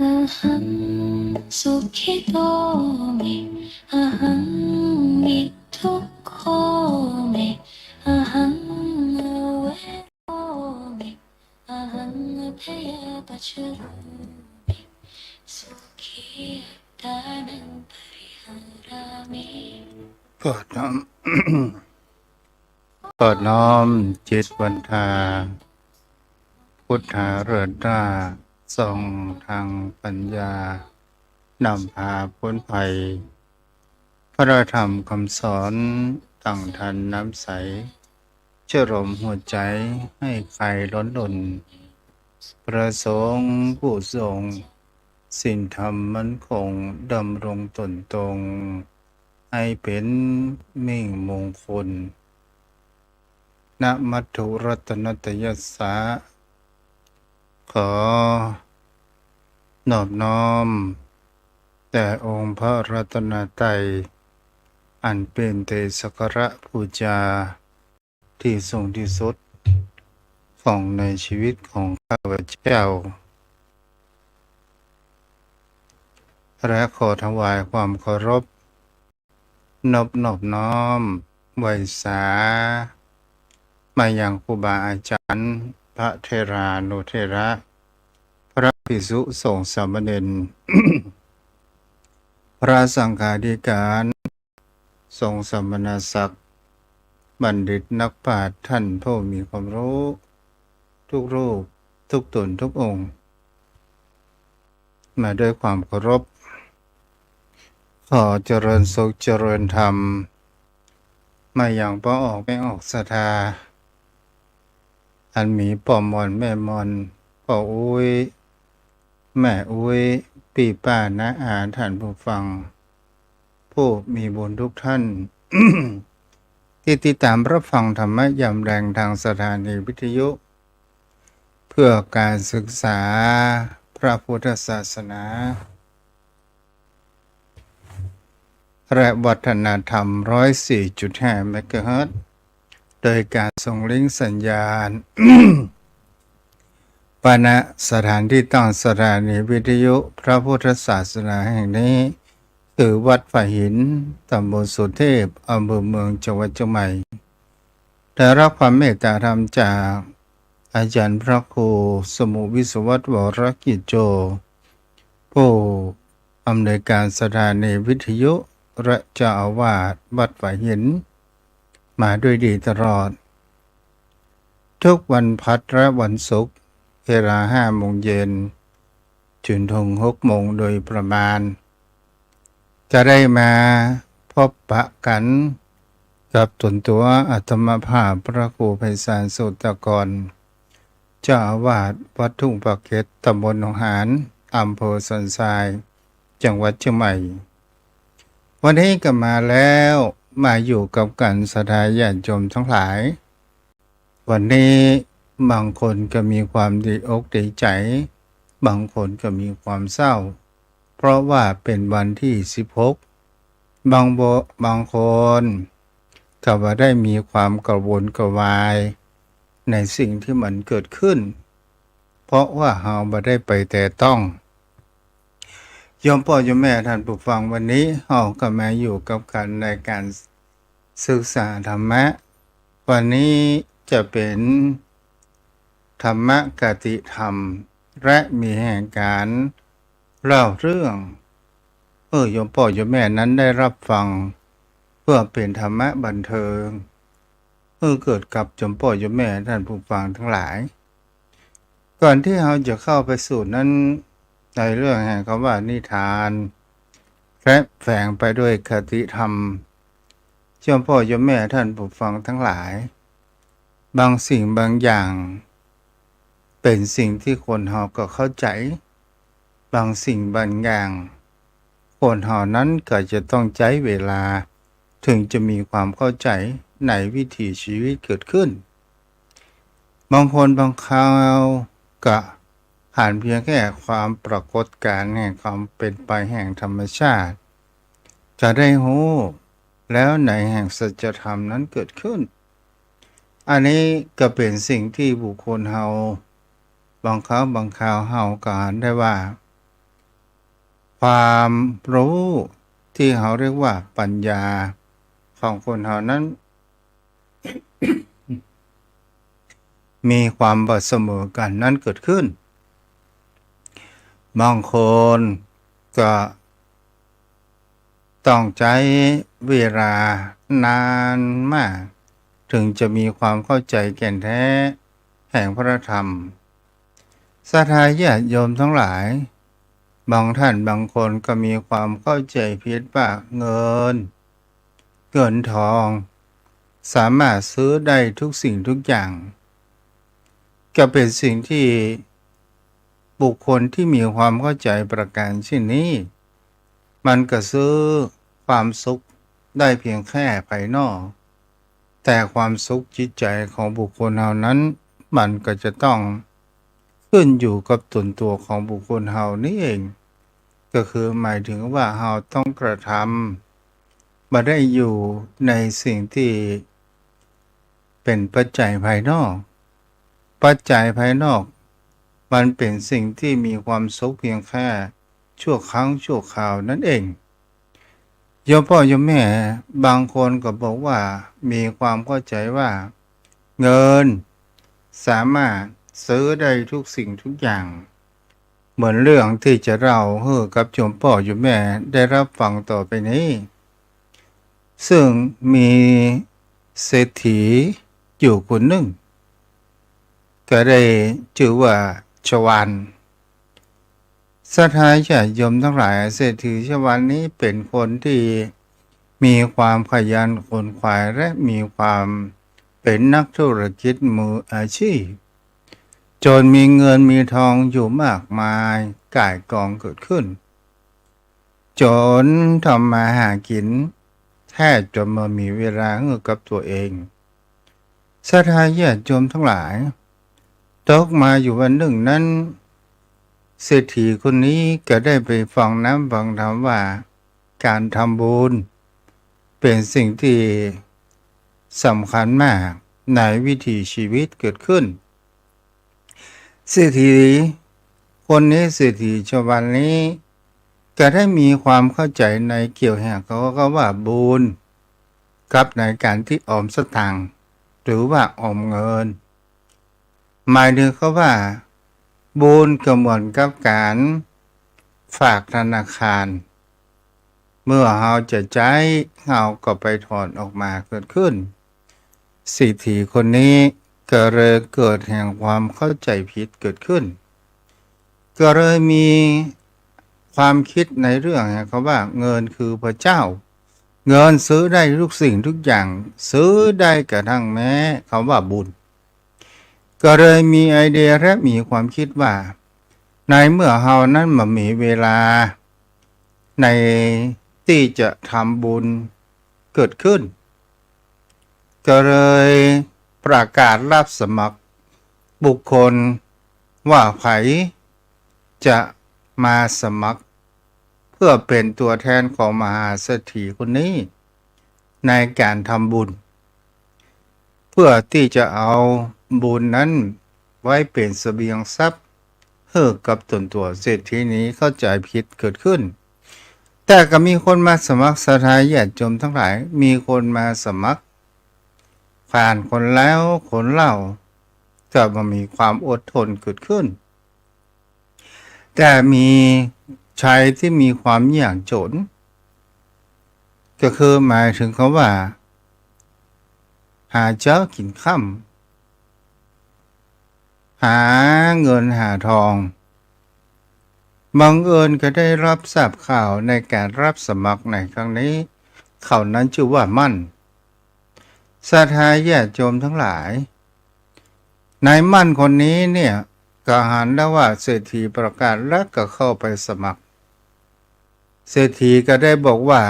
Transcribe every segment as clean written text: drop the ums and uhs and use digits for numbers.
aham sukitomi aham mittukomi aham aweromi aham abhayapacharami sukhiyantanam pariharami เปิดน้อม เปิดน้อมจิตวันทาพุทธาเริศราทรงทางปัญญานำพาพ้นภัยพระธรรมคำสอนตั้งทันน้ำใสเชื่อลมหัวใจให้ใครล้นหล่นประสงค์ผู้ทรงสิ่งธรรมมั่นคงดำรงตนตรงให้เป็นมิ่งมงคลณมัทธุรัตนตยัสสะขอนอบน้อมแต่องค์พระรัตนตรัยอันเป็นเตสกระบูชาที่สูงที่สุดของในชีวิตของข้าพเจ้าและขอถวายความเคารพนอบน้อมไหวสามายังครูบาอาจารย์พระเทรานุเทระพระภิกษุสงฆ์สามเณร พระสังฆาธิการทรงสมณศักดิ์บัณฑิตนักปราชญ์ท่านผู้มีความรู้ทุกรูปทุกตนทุกองค์มาด้วยความเคารพขอเจริญสุขเจริญธรรมมาอย่างป้อออกไม่ออกศรัทธาอันมีป่อมอนแม่มอนป่ออุ้ยแม่อุ้ยปีป้าน้าอาท่านผู้ฟังผู้มีบุญทุกท่าน ที่ติดตามรับฟังธรรมะยามแรงทางสถานีวิทยุเพื่อการศึกษาพระพุทธศาสนาและวัฒนธรรม 104.5 เมกะเฮิรตซ์โดยการส่งลิงก์สัญญาณ ปณสถานที่ตั้งสถานีวิทยุพระพุทธศาสนาแห่งนี้คือวัดฝายหินตำบลสุเทพอำเภอเมืองจังหวัดเชียงใหม่ได้รับความเมตตาธรรมจากอาจารย์พระครูสมุวิศวัตวรกิจโจผู้อำนวยการสถานีวิทยุและเจ้าอาวาสวัดฝายหินมาด้วยดีตลอดทุกวันพัดและวันศุกร์เวลา 5 โมงเย็นจนถึง 6 โมงโดยประมาณจะได้มาพบปะกันกับตนตัวอัตมภาพพระครูไพศาลสุตตกรเจ้าอาวาสวัดทุ่งปะเก็ดตำบลหนองหานอำเภอสันทรายจังหวัดเชียงใหม่วันนี้ก็มาแล้วมาอยู่กับกันศรัทธาญาติโยมทั้งหลายวันนี้บางคนก็มีความดีอกดีใจบางคนก็มีความเศร้าเพราะว่าเป็นวันที่16บางคนก็ว่าได้มีความกระวนกระวายในสิ่งที่มันเกิดขึ้นเพราะว่าเราไม่ได้ไปแต่ต้องโยมพ่อโยมแม่ท่านผู้ฟังวันนี้เราก็มาอยู่กับกันในการศึกษาธรรมะวันนี้จะเป็นธรรมะกติธรรมและมีแห่งการเล่าเรื่องโยมพ่อโยมแม่นั้นได้รับฟังเพื่อเป็นธรรมะบันเทิงเกิดกับโยมพ่อโยมแม่ท่านผู้ฟังทั้งหลายก่อนที่เราจะเข้าไปสู่นั้นในเรื่องแห่งคำว่านิทานและแฝงไปด้วยคติธรรมโยมพ่อโยมแม่ท่านผู้ฟังทั้งหลายบางสิ่งบางอย่างเป็นสิ่งที่คนเราก็เข้าใจบางสิ่งบางอย่างคนเรานั้นก็จะต้องใช้เวลาถึงจะมีความเข้าใจในวิถีชีวิตเกิดขึ้นบางคนบางคราวก็ผ่านเพียงแค่ความปรากฏการณ์แห่งความเป็นไปแห่งธรรมชาติจะได้รู้แล้วในแห่งสัจธรรมนั้นเกิดขึ้น อันนี้ก็เป็นสิ่งที่บุคคลเฮาบางครั้งบางคราวเฮาก็อ่านได้ว่า ความรู้ที่เขาเรียกว่าปัญญาของคนเฮานั้น มีความบ่เสมอกันนั้นเกิดขึ้น บางคนก็ต้องใช้เวลานานมาก ถึงจะมีความเข้าใจแก่นแท้แห่งพระธรรมศรัทธาญาติโยมทั้งหลาย บางท่านบางคนก็มีความเข้าใจผิดว่าเงินทอง สามารถซื้อได้ทุกสิ่งทุกอย่าง ก็เป็นสิ่งที่บุคคลที่มีความเข้าใจประการเช่นนี้ มันก็ซื้อความสุขได้เพียงแค่ภายนอก แต่ความสุขจิตใจของบุคคลเหล่านั้น มันก็จะต้องขึ้นอยู่กับตนตัวของบุคคลเหล่านี้เอง ก็คือหมายถึงว่าเราต้องกระทำมาได้อยู่ในสิ่งที่เป็นปัจจัยภายนอก ปัจจัยภายนอก มันเป็นสิ่งที่มีความสุขเพียงแค่ชั่วครั้งชั่วคราวนั่นเองโยมพ่อโยมแม่บางคนก็บอกว่ามีความเข้าใจว่า เงินสามารถซื้อได้ทุกสิ่งทุกอย่าง เหมือนเรื่องที่จะเล่าให้กับโยมพ่อโยมแม่ได้รับฟังต่อไปนี้ ซึ่งมีเศรษฐีอยู่คนหนึ่ง ก็ได้ชื่อว่าชวาลศรัทธาญาติโยมทั้งหลายเศรษฐีชวาลนี้เป็นคนที่มีความขยันขวนขวายและมีความเป็นนักธุรกิจมืออาชีพจนมีเงินมีทองอยู่มากมายก่ายกองเกิดขึ้นจนทำมาหากินแทบจะมามีเวลาให้กับตัวเองศรัทธาญาติโยมทั้งหลายตกมาอยู่วันหนึ่งนั้นเศรษฐีคนนี้ก็ได้ไปฟังน้ำฟังธรรมว่าการทำบุญเป็นสิ่งที่สำคัญมากในวิถีชีวิตเกิดขึ้นเศรษฐีคนนี้เศรษฐีชาวบ้านนี้ก็ได้มีความเข้าใจในเกี่ยวกับเขาก็ว่าบุญกับในการที่ออมสตางค์หรือว่าออมเงินหมายถึงเขาว่าบุญก็เหมือนกับการฝากธนาคารเมื่อเราจะใช้เราก็ไปถอนออกมาเกิดขึ้นเศรษฐีคนนี้ก็เลยเกิดแห่งความเข้าใจผิดเกิดขึ้นก็เลยมีความคิดในเรื่องเขาว่าเงินคือพระเจ้าเงินซื้อได้ทุกสิ่งทุกอย่างซื้อได้กระทั่งแม้คำว่าบุญก็เลยมีไอเดียและมีความคิดว่าในเมื่อเฮานั้นมามีเวลาในที่จะทำบุญเกิดขึ้นก็เลยประกาศรับสมัครบุคคลว่าใครจะมาสมัครเพื่อเป็นตัวแทนของมหาเศรษฐีคนนี้ในการทำบุญเพื่อที่จะเอาบุญนั้นไว้เป็นเสบียงทรัพย์ให้กับตนตัวเศรษฐีนี้เข้าใจผิดเกิดขึ้นแต่ก็มีคนมาสมัครศรัทธาญาติโยมทั้งหลายมีคนมาสมัครผ่านคนแล้วคนเล่าก็มีความอดทนเกิดขึ้นแต่มีชายที่มีความยากจนก็คือหมายถึงเขาว่าหาเช้ากินค่ำหาเงินหาทองบังเอิญก็ได้รับทราบข่าวในการรับสมัครในครั้งนี้เขานั้นชื่อว่ามั่นศรัทธาญาติโยมทั้งหลายนายมั่นคนนี้เนี่ยก็หันแล้วว่าเศรษฐีประกาศแล้วก็เข้าไปสมัครเศรษฐีก็ได้บอกว่า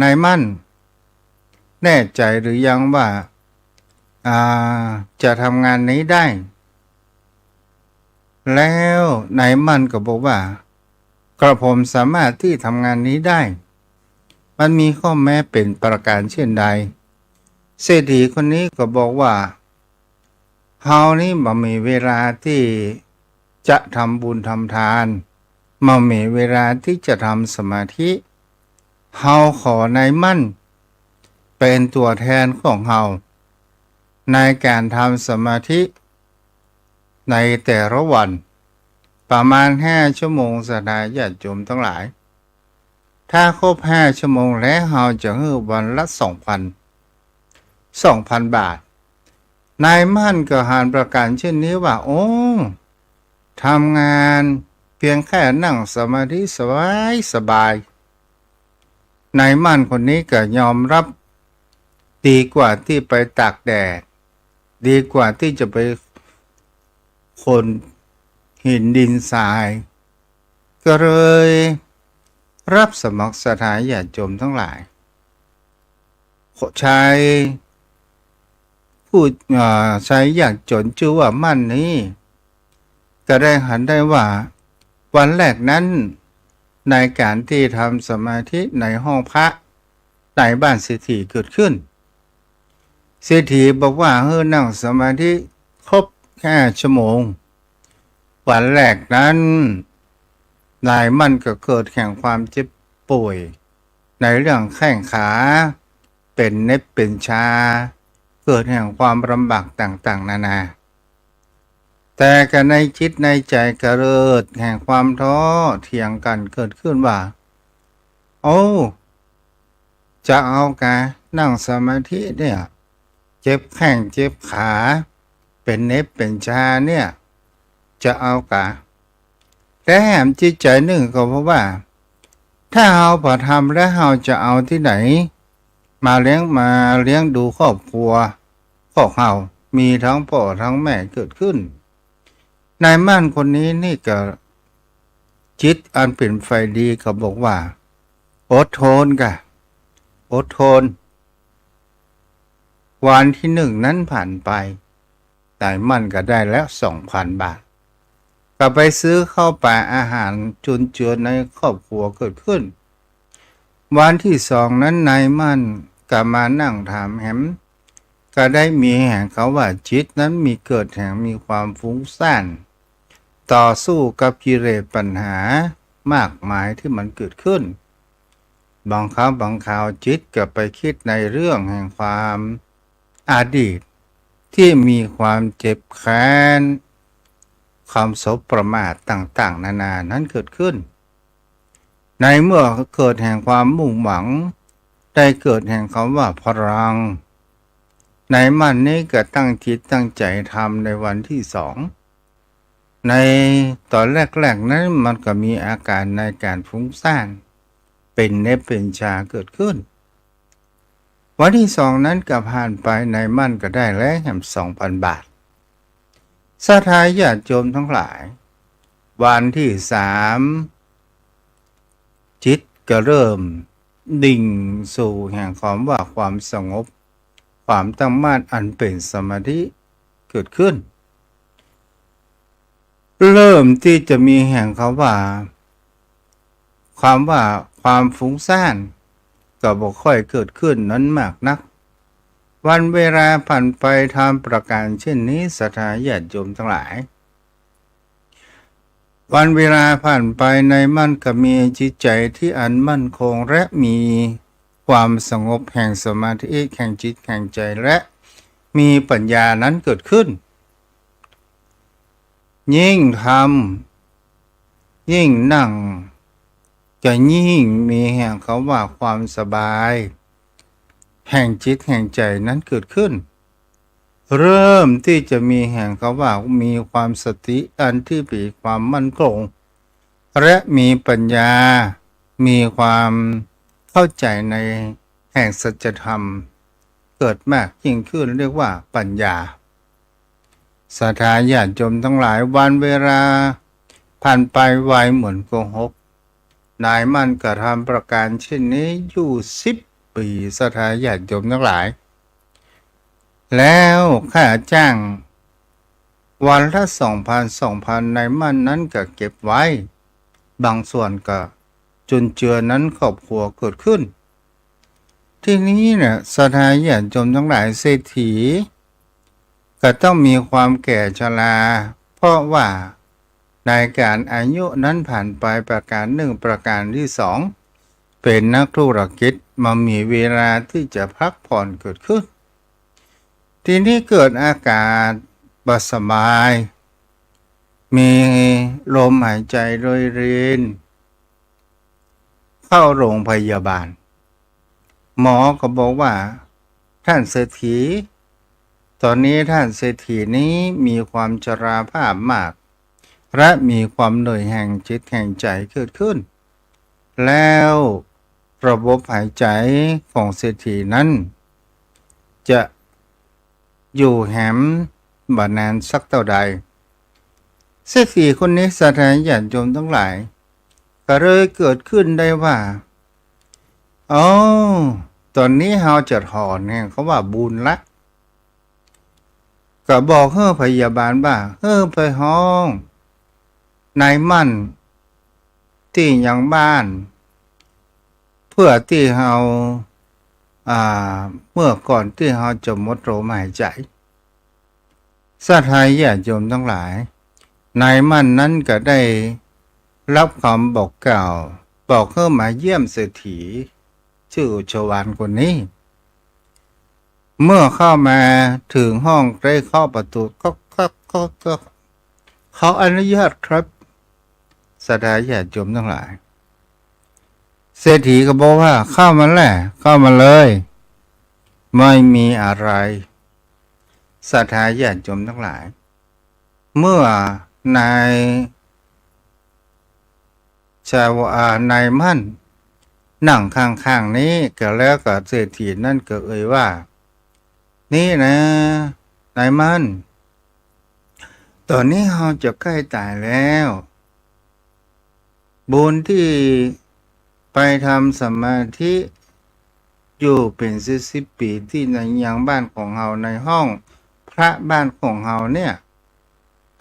นายมั่นแน่ใจหรือยังว่าจะทำงานนี้ได้แล้วนายมั่นก็บอกว่ากระผมสามารถที่ทำงานนี้ได้มันมีข้อแม้เป็นประการเช่นใดเศรษฐีคนนี้ก็บอกว่า เฮานี่บ่มีเวลาที่จะทำบุญทำทานบ่มีเวลาที่จะทำสมาธิเฮาขอนายมั่นเป็นตัวแทนของเฮาในการทำสมาธิในแต่ละวันประมาณ5ชั่วโมงสดาญาติโยมทั้งหลายถ้าครบ5ชั่วโมงแล้วเฮาจะให้วันละ 2,000 บาทนายมั่นก็หารประกันเช่นนี้ว่าโอ้ทำงานเพียงแค่นั่งสมาธิสบายนายมั่นคนนี้ก็ยอมรับดีกว่าที่ไปตากแดดดีกว่าที่จะไปคนหินดินทรายก็เลยรับสมัครสถานญาติโยมทั้งหลายชายผู้ชายอยากจนชื่อว่ามั่นนี้ก็ได้หันได้ว่าวันแรกนั้นในการที่ทำสมาธิในห้องพระในบ้านเศรษฐีเกิดขึ้นเศรษฐีบอกว่านั่งสมาธิครบ5ชั่วโมงวันแรกนั้นนายมั่นก็เกิดแห่งความเจ็บป่วยในเรื่องแข้งขาเป็นเน็บเป็นชาเกิดแห่งความลำบากต่างๆนานาแต่ก็ในจิตในใจกระเริดแห่งความท้อเถียงกันเกิดขึ้นว่าโอ้จะเอากะนั่งสมาธิเนี่ยเจ็บแข้งเจ็บขาเป็นเน็บเป็นชาเนี่ยจะเอากะแต่แหมจิตใจหนึ่งก็เพราะว่าถ้าเราพอทำแล้วเราจะเอาที่ไหนมาเลี้ยงดูครอบครัวของเรามีทั้งพ่อทั้งแม่เกิดขึ้นนายมั่นคนนี้นี่ก็จิตอันเป็นไฟดีก็บอกว่าอดทนกะอดทนวันที่1นั้นผ่านไปนายมั่นก็ได้แล้ว 2,000 บาทก็ไปซื้อข้าวปลาอาหารจุนเจือในครอบครัวเกิดขึ้นวันที่2นั้นนายมั่นก็มานั่งถามแหมก็ได้มีแห่งเขาว่าจิตนั้นมีเกิดแห่งมีความฟุ้งซ่านต่อสู้กับกิเลสปัญหามากมายที่มันเกิดขึ้นบางครั้งบางคราวจิตก็ไปคิดในเรื่องแห่งความอดีตที่มีความเจ็บแค้นความสบประมาทต่างๆนานานั้นเกิดขึ้นในเมื่อเกิดแห่งความมุ่งหวังได้เกิดแห่งคำว่าพลังในมันนี้ก็ตั้งจิตตั้งใจทำในวันที่2ในตอนแรกๆนั้นมันก็มีอาการในการฟุ้งซ่านเป็นเน็บเป็นชาเกิดขึ้นวันที่2นั้นก็ผ่านไปในมั่นก็ได้แล้วแห่ง 2,000 บาทศรัทธาญาติโยมทั้งหลายวันที่3จิตก็เริ่มดิ่งสู่แห่งความว่าความสงบความตั้งมั่นอันเป็นสมาธิเกิดขึ้นเริ่มที่จะมีแห่งเขาว่าความฟุ้งซ่านก็บ่ค่อยเกิดขึ้นนั้นมากนักวันเวลาผ่านไปทำประการเช่นนี้ศรัทธาญาติโยมทั้งหลายวันเวลาผ่านไปในมั่นก็มีจิตใจที่อันมั่นคงและมีความสงบแห่งสมาธิแห่งจิตแห่งใจและมีปัญญานั้นเกิดขึ้นยิ่งทำยิ่งนั่งจะยิ่งมีแห่งเขาว่าความสบายแห่งจิตแห่งใจนั้นเกิดขึ้นเริ่มที่จะมีแห่งเขาว่ามีความสติอันที่มีความมั่นคงและมีปัญญามีความเข้าใจในแห่งสัจธรรมเกิดมากยิ่งขึ้นเรียกว่าปัญญาศรัทธาญาติโยมทั้งหลายวันเวลาผ่านไปไวเหมือนโกหกนายมั่นกระทำประการเช่นนี้อยู่10 ปีศรัทธาญาติโยมทั้งหลายแล้วค่าจ้างวันละ 2,000 นายมั่นนั้นก็เก็บไว้บางส่วนก็จุนเจือนั้นครอบครัวเกิดขึ้นที่นี้เนี่ยศรัทธาญาติโยมทั้งหลายเศรษฐี ก็ต้องมีความแก่ชราเพราะว่าในการอายุนั้นผ่านไปประการหนึ่งประการที่สองเป็นนักธุรกิจมามีเวลาที่จะพักผ่อนเกิดขึ้นทีนี้เกิดอากาศบสบายมีลมหายใจโรยรินเข้าโรงพยาบาลหมอก็บอกว่าท่านเศรษฐีตอนนี้ท่านเศรษฐีนี้มีความชราภาพมากและมีความเหนื่อยแห่งจิตแห่งใจเกิดขึ้นแล้วระบบหายใจของเศรษฐีนั้นจะอยู่แหมบานานสักเท่าใดเศรษฐีคนนี้สถานญาติโยมทั้งหลายก็เลยเกิดขึ้นได้ว่าอ๋อตอนนี้เราจะถอนเนี่ยเขาว่าบุญละก็บอกเฮ้อพยาบาลว่าเฮ้อไปห้องนายมั่นที่ยังบ้านเพื่อที่เราเมื่อก่อนที่เราจะหมดลมหายใจสาธารญาติโยมทั้งหลายนายมั่นนั้นก็ได้รับคำบอกกล่าวบอกเฮ้อมาเยี่ยมเศรษฐีชื่อชวานคนนี้เมื่อเข้ามาถึงห้องใกล้เข้าประตูก็เขาอนุญาตครับสาธารญาติโยมทั้งหลายเศรษฐีก็บอกว่าเข้ามาแหละเข้ามาเลยไม่มีอะไรสาธารญาติโยมทั้งหลายเมื่อนายนายมั่นนั่งข้างๆนี้ก็แล้วกับเศรษฐีนั่นก็เอ่ยว่านี่นะนายมั่นตอนนี้เราจะใกล้ตายแล้วบุญที่ไปทำสมาธิอยู่เป็น10 ปีที่ในยังบ้านของเราในห้องพระบ้านของเราเนี่ย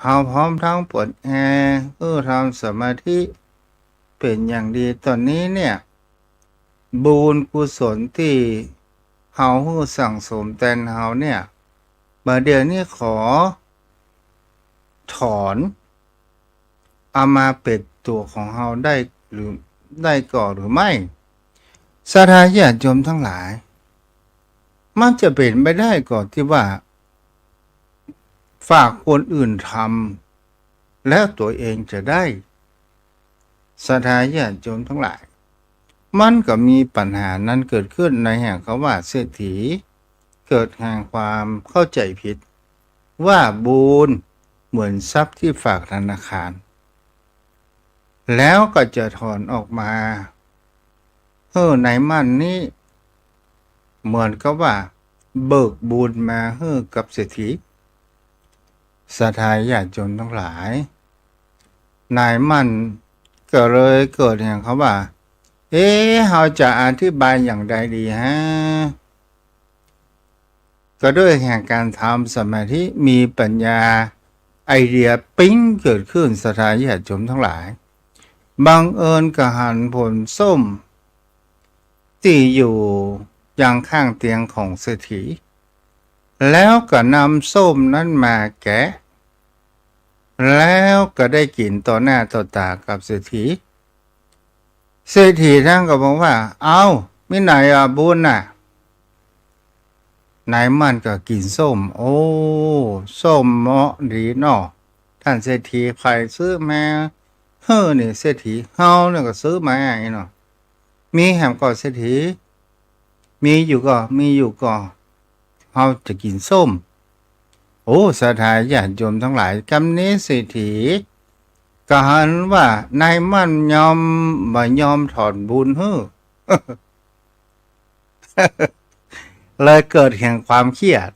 เราพร้อมทั้งเปิดแอร์ทำสมาธิเป็นอย่างดีตอนนี้เนี่ยบุญกุศลที่เราสั่งสมแต่เราเนี่ยบัดเดี๋ยวนี้ขอถอนเอามาเป็นตัวของเราได้หรือได้ก่อหรือไม่สาธารณญาติโยมทั้งหลายมันจะเป็นไปได้ก่อนที่ว่าฝากคนอื่นทำแล้วตัวเองจะได้สาธารณญาติโยมทั้งหลายมันก็มีปัญหานั้นเกิดขึ้นในแห่งคำว่าเศรษฐีเกิดแห่งความเข้าใจผิดว่าบุญเหมือนทรัพย์ที่ฝากธนาคารแล้วก็จะถอนออกมาในมั่นนี้เหมือนกับว่าเบิกบุญมากับเศรษฐีสาธารณญาติโยมทั้งหลายนายมั่นก็เลยเกิดอย่างเขาว่าเราจะอธิบายอย่างใดดีฮะก็ด้วยแห่งการทำสมาธิมีปัญญาไอเดียปิ๊งเกิดขึ้นสาธารณญาติโยมทั้งหลายบังเอิญกับหันผลส้มที่อยู่ยังข้างเตียงของเศรษฐีแล้วก็นำส้มนั้นมาแกะแล้วก็ได้กินต่อหน้าต่อตากับเศรษฐีท่านก็บอกว่าเอาไม่ไหนบุญน่ะนายมันก็กินส้มโอ้ส้มเหมาะดีเนาะท่านเศรษฐีใครซื้อมานี่เศรษฐีเฮาเนี่ยก็ซื้อมาไอ้เนาะมีแหมก่อเศรษฐีมีอยู่ก็เฮาจะกินส้มโอ้สาธารณญาติโยมทั้งหลายกำนี้เศรษฐีก็หันว่านายมั่นบ่ยอมถอนบุญเลยเกิดแห่งความเครียด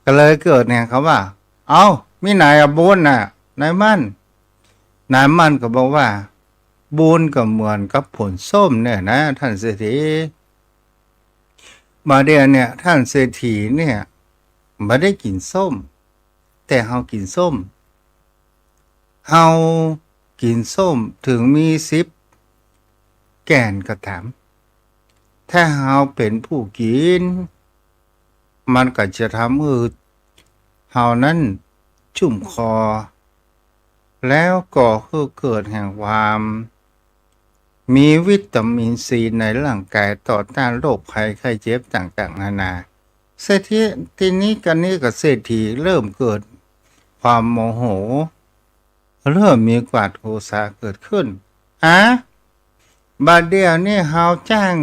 ก็เลยเกิดแห่งคำว่าเอามีไหนบุญน่ะนายมั่นก็บอกว่าบุญก็เหมือนกับผลส้มเนี่ยนะท่านเศรษฐีมาเดียวเนี่ยท่านเศรษฐีเนี่ยไม่ได้กินส้มแต่เฮากินส้มเฮากินส้มถึงมี10 แก่นก็ถามถ้าเฮาเป็นผู้กินมันก็จะทำ เฮานั้นชุ่มคอ แล้วก็คือเกิดแห่งความมีวิตามินซีในร่างกายต่อต้านโรคภัยไข้เจ็บต่างๆนานาเศรษฐีทีนี้กันนี้กับเศรษฐีเริ่มเกิดความโมโหเริ่มมีกวาดโทสะเกิดขึ้นบัดเดี๋ยวนี้เฮาจ้าง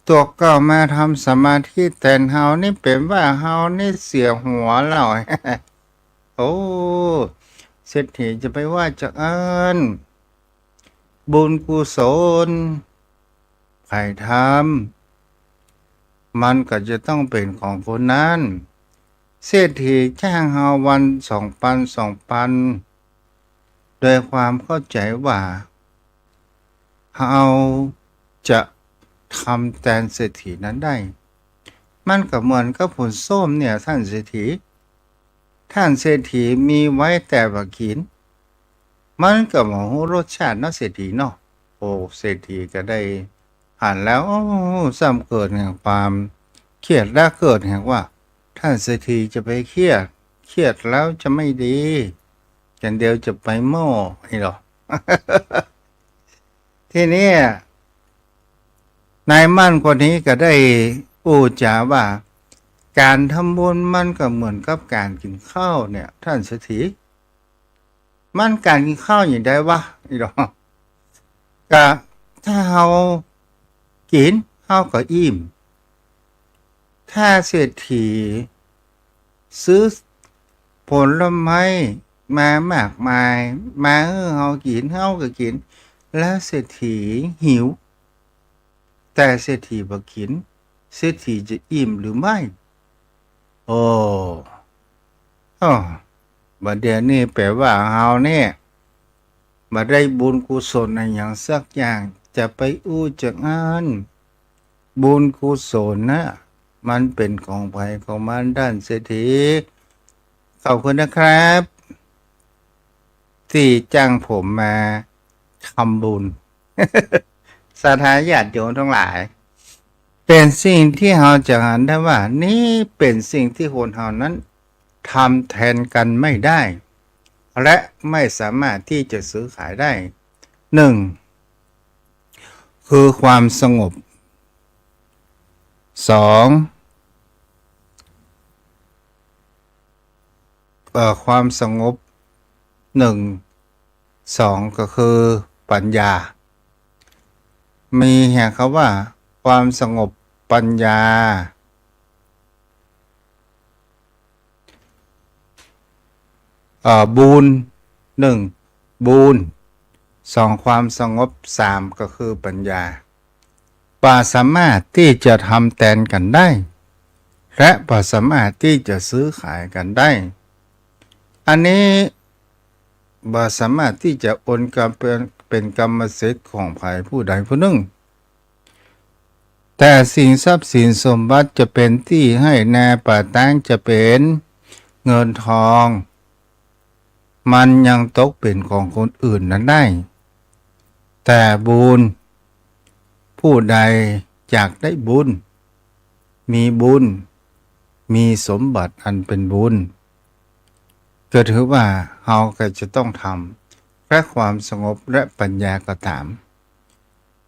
ตัวเก่ามาทำสมาธิแต่เฮานี่เป็นว่าเฮานี่เสียหัวแล้ว โอ้เศรษฐีจะไปว่าจะบุญกุศลใครทำมันก็จะต้องเป็นของคนนั้นเศรษฐีจ้างเฮาวัน2,000โดยความเข้าใจว่าเฮาจะทำแทนเศรษฐีนั้นได้มันก็เหมือนกับผลส้มเนี่ยท่านเศรษฐีมีไว้แต่ว่ากินมันก็บ่ฮู้รสชาติเนาะเศรษฐีเนาะโอ้เศรษฐีก็ได้หันแล้วซ้ำเกิดแห่งความเครียดและเกิดแห่งว่าท่านเศรษฐีจะไปเครียดแล้วจะไม่ดีกันเดียวจะไปโม่ให้หรอ ทีนี้นายมั่นคนนี้ก็ได้อู้จาว่าการทำบุญมันก็เหมือนกับการกินข้าวเนี่ยท่านเศรษฐีมันการกินข้าวอย่างใดวะนี่หรอกก็ถ้าเฮากินเฮาก็อิ่มถ้าเศรษฐีซื้อผลไม้มามากมายมาเฮากินเฮาก็กินแล้วเศรษฐีหิวแต่เศรษฐีบ่กินเศรษฐีจะอิ่มหรือไม่โอ้บัดเดี๋ยวนี้แปลว่าเฮาเนี่ยบ่ได้บุญกุศลในอย่างสักอย่างจะไปอู้จากงานบุญกุศลนะมันเป็นของไผของมันด้านเศรษฐีขอบคุณนะครับที่จ้างผมมาทำบุญ สาธารณญาติโยมทั้งหลายเป็นสิ่งที่เราจะเห็นได้ว่านี่เป็นสิ่งที่คนเรานั้นทำแทนกันไม่ได้และไม่สามารถที่จะซื้อขายได้1คือความสงบ2ความสงบ2ก็คือปัญญามีแห่งคำว่าความสงบปัญญาบูญ1บูญ2ความสงบ3ก็คือปัญญาสามารถที่จะทำแทนกันได้และสามารถที่จะซื้อขายกันได้อันนี้สามารถที่จะโอนกรรมเป็นกรรมสิทธิ์ของใครผู้ใดผู้หนึ่งแต่สิ่งทรัพย์สินสมบัติจะเป็นที่ให้แน่ป่าตั้งจะเป็นเงินทองมันยังตกเป็นของคนอื่นนั้นได้แต่บุญผู้ใดอยากได้บุญมีสมบัติอันเป็นบุญก็ถือว่าเราก็จะต้องทำและความสงบและปัญญาก็ตาม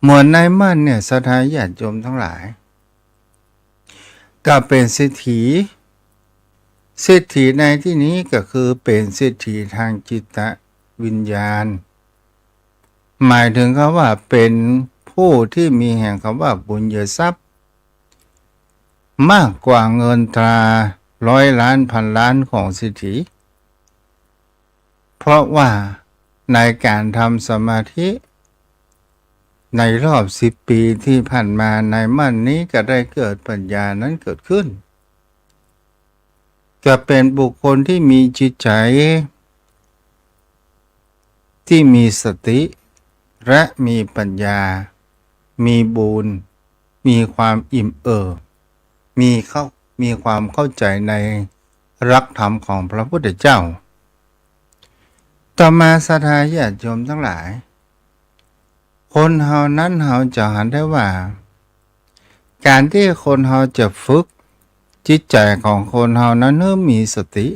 เหมือนนายมั่นเนี่ยศรัทธาญาติโยมทั้งหลายก็เป็นเศรษฐีในที่นี้ก็คือเป็นเศรษฐีทางจิตวิญญาณหมายถึงคำว่าเป็นผู้ที่มีแห่งคำว่าบุญญทรัพย์มากกว่าเงินตรา100 ล้านพันล้านของเศรษฐีเพราะว่าในการทำสมาธิในรอบ10 ปีที่ผ่านมาในมั่นนี้ก็ได้เกิดปัญญานั้นเกิดขึ้นก็เป็นบุคคลที่มีจิตใจที่มีสติและมีปัญญามีบุญมีความอิ่มมีความเข้าใจในหลักธรรมของพระพุทธเจ้าต่อมาศรัทธาญาติโยมทั้งหลายคนเฮานั้นเฮาจะเห็นได้ว่าการที่คนเฮาจะฝึก จิตใจของคนเฮานั้นมีสติ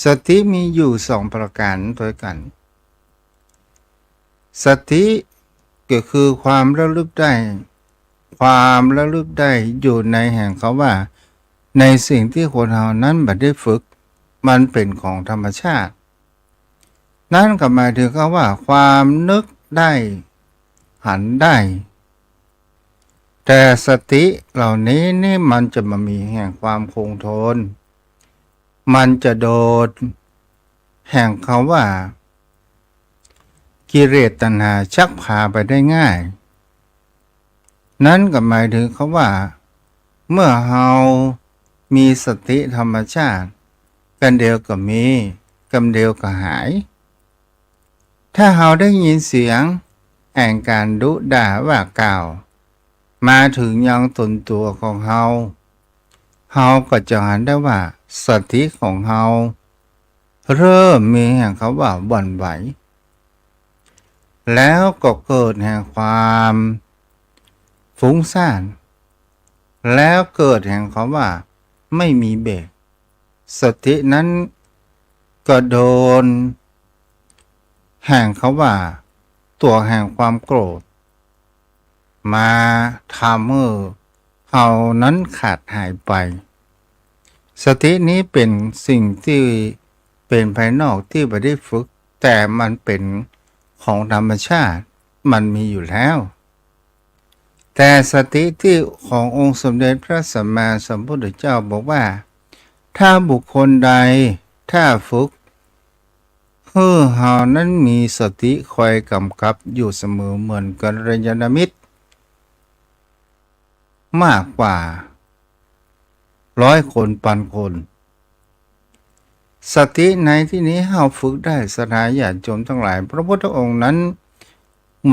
สติมีอยู่สองประการด้วยกัน สติก็คือความระลึกได้ ความระลึกได้อยู่ในแห่งเขาว่า ในสิ่งที่คนเฮานั้นบัดได้ฝึกมันเป็นของธรรมชาติ นั่นก็หมายถึงเขาว่าความนึกได้หันได้ แต่สติเหล่านี้นี่มันจะมามีแห่งความคงทน มันจะโดดแห่งเขาว่ากิเลสตัณหาชักพาไปได้ง่าย นั่นก็หมายถึงเขาว่าเมื่อเฮามีสติธรรมชาติกันเดียวก็มีกันเดียวก็หาย ถ้าเฮาได้ยินเสียงแห่งการดุด่าว่ากล่าวมาถึงยังตนตัวของเฮาก็จะหันได้ว่าสติของเฮาเริ่มมีแห่งเขาว่าหวั่นไหวแล้วก็เกิดแห่งความฟุ้งซ่านแล้วเกิดแห่งเขาว่าไม่มีเบรกสตินั้นก็โดนแห่งเขาว่าตัวแห่งความโกรธมาทำให้เฮานั้นขาดหายไปสตินี้เป็นสิ่งที่เป็นภายนอกที่ไม่ได้ฝึกแต่มันเป็นของธรรมชาติมันมีอยู่แล้วแต่สติที่ขององค์สมเด็จพระสัมมาสัมพุทธเจ้าบอกว่าถ้าบุคคลใดถ้าฝึกเฮานั้นมีสติคอยกำกับอยู่เสมอเหมือนกัลยาณมิตรมากกว่า100 คนพันคนสติในที่นี้เฮาฝึกได้สถาญาติโยมทั้งหลายพระพุทธองค์นั้น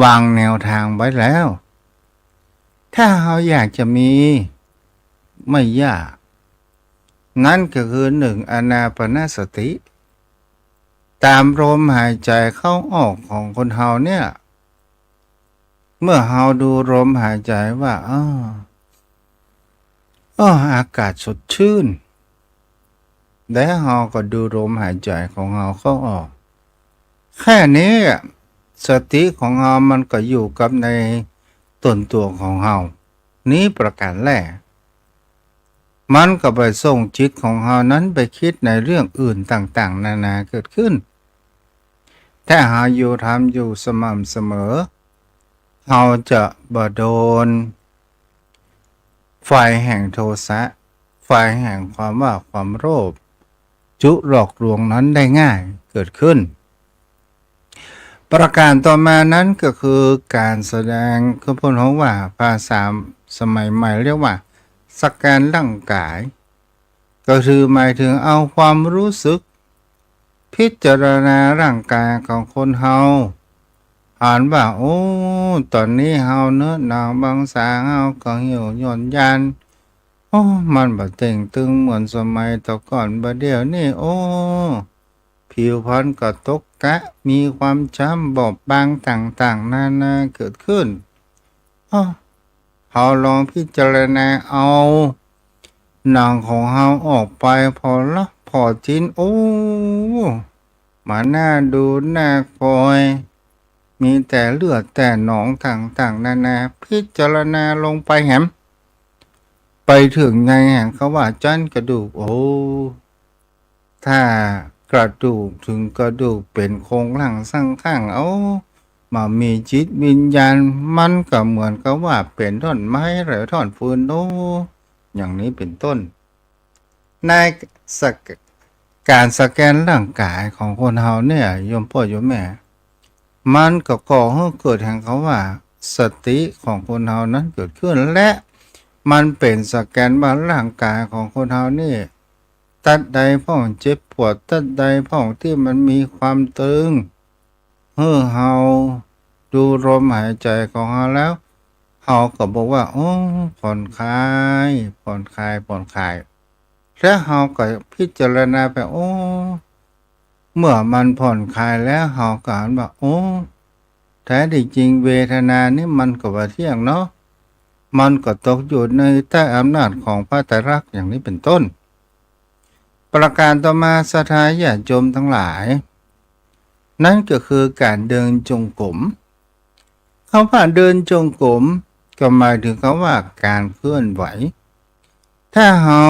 วางแนวทางไว้แล้วถ้าเฮาอยากจะมีไม่ยากนั่นก็คือ1อานาปานสติตามลมหายใจเข้าออกของคนเฮาเนี่ยเมื่อเฮาดูลมหายใจว่าอากาศสดชื่นแล้วเฮาก็ดูลมหายใจของเฮาเข้าออกแค่นี้สติของเฮามันก็อยู่กับในตนตัวของเฮานี้ประการแรกมันก็ไปส่งจิตของเฮานั้นไปคิดในเรื่องอื่นต่างๆนานาเกิดขึ้นถ้าหาอยู่ทำอยู่สม่ำเสมอเฮาจะบ่โดนไฟแห่งโทสะไฟแห่งความว่าความโลภจุหลอกลวงนั้นได้ง่ายเกิดขึ้นประการต่อมานั้นก็คือการแสดงคือพูดว่าภาษาสมัยใหม่เรียกว่าสแกนร่างกายก็คือหมายถึงเอาความรู้สึกพิจารณาร่างกายของคนเฮาอ่านว่าโอ้ตอนนี้เฮาเนื้อหนังบางสาเฮาก็เหี่ยวย่อนยานมันบ่เต่งตึงเหมือนสมัยแต่ก่อนบัดเดี๋ยวนี้ผิวพรรณก็ตกกะมีความช้ำบอบบางต่างๆนานาเกิดขึ้นเฮาลองพิจารณาเอาหนังของเฮาออกไปพอละพอจินมาหน้าดูหน้าคอยมีแต่เลือดแต่หนองต่างๆนานาพิจารณาลงไปแหมไปถึงในแห่งเขาว่าจันกระดูกถ้ากระดูกถึงกระดูกเป็นโครงหลังสร้างข้างมามีจิตวิญญาณมันก็เหมือนกับว่าเป็นท่อนไม้หรือท่อนฟืนอย่างนี้เป็นต้นในการสแกนร่างกายของคนเฮาเนี่ยโยมพ่อโยมแม่มันก็ก่อให้เกิดแห่งเขาว่าสติของคนเฮานั้นเกิดขึ้นและมันเป็นสแกนว่าร่างกายของคนเฮานี่ตัดใดพ่องเจ็บปวดตัดใดพ่องที่มันมีความตึงเฮาดูลมหายใจของเฮาแล้วเฮาก็บอกว่าผ่อนคลายผ่อนคลายผ่อนคลายแล้วเฮาก็พิจารณาไปเมื่อมันผ่อนคลายแล้วเฮาก็อ่านว่าแท้ที่จริงเวทนานี่มันก็ว่าเที่ยงเนาะ มันก็ตกอยู่ในใต้อำนาจของพระไตรลักษณ์อย่างนี้เป็นต้น ประการต่อมาศรัทธาญาติโยมทั้งหลาย นั่นก็คือการเดินจงกรมคำว่าเดินจงกรมก็หมายถึงคำว่าการเคลื่อนไหว ถ้าเรา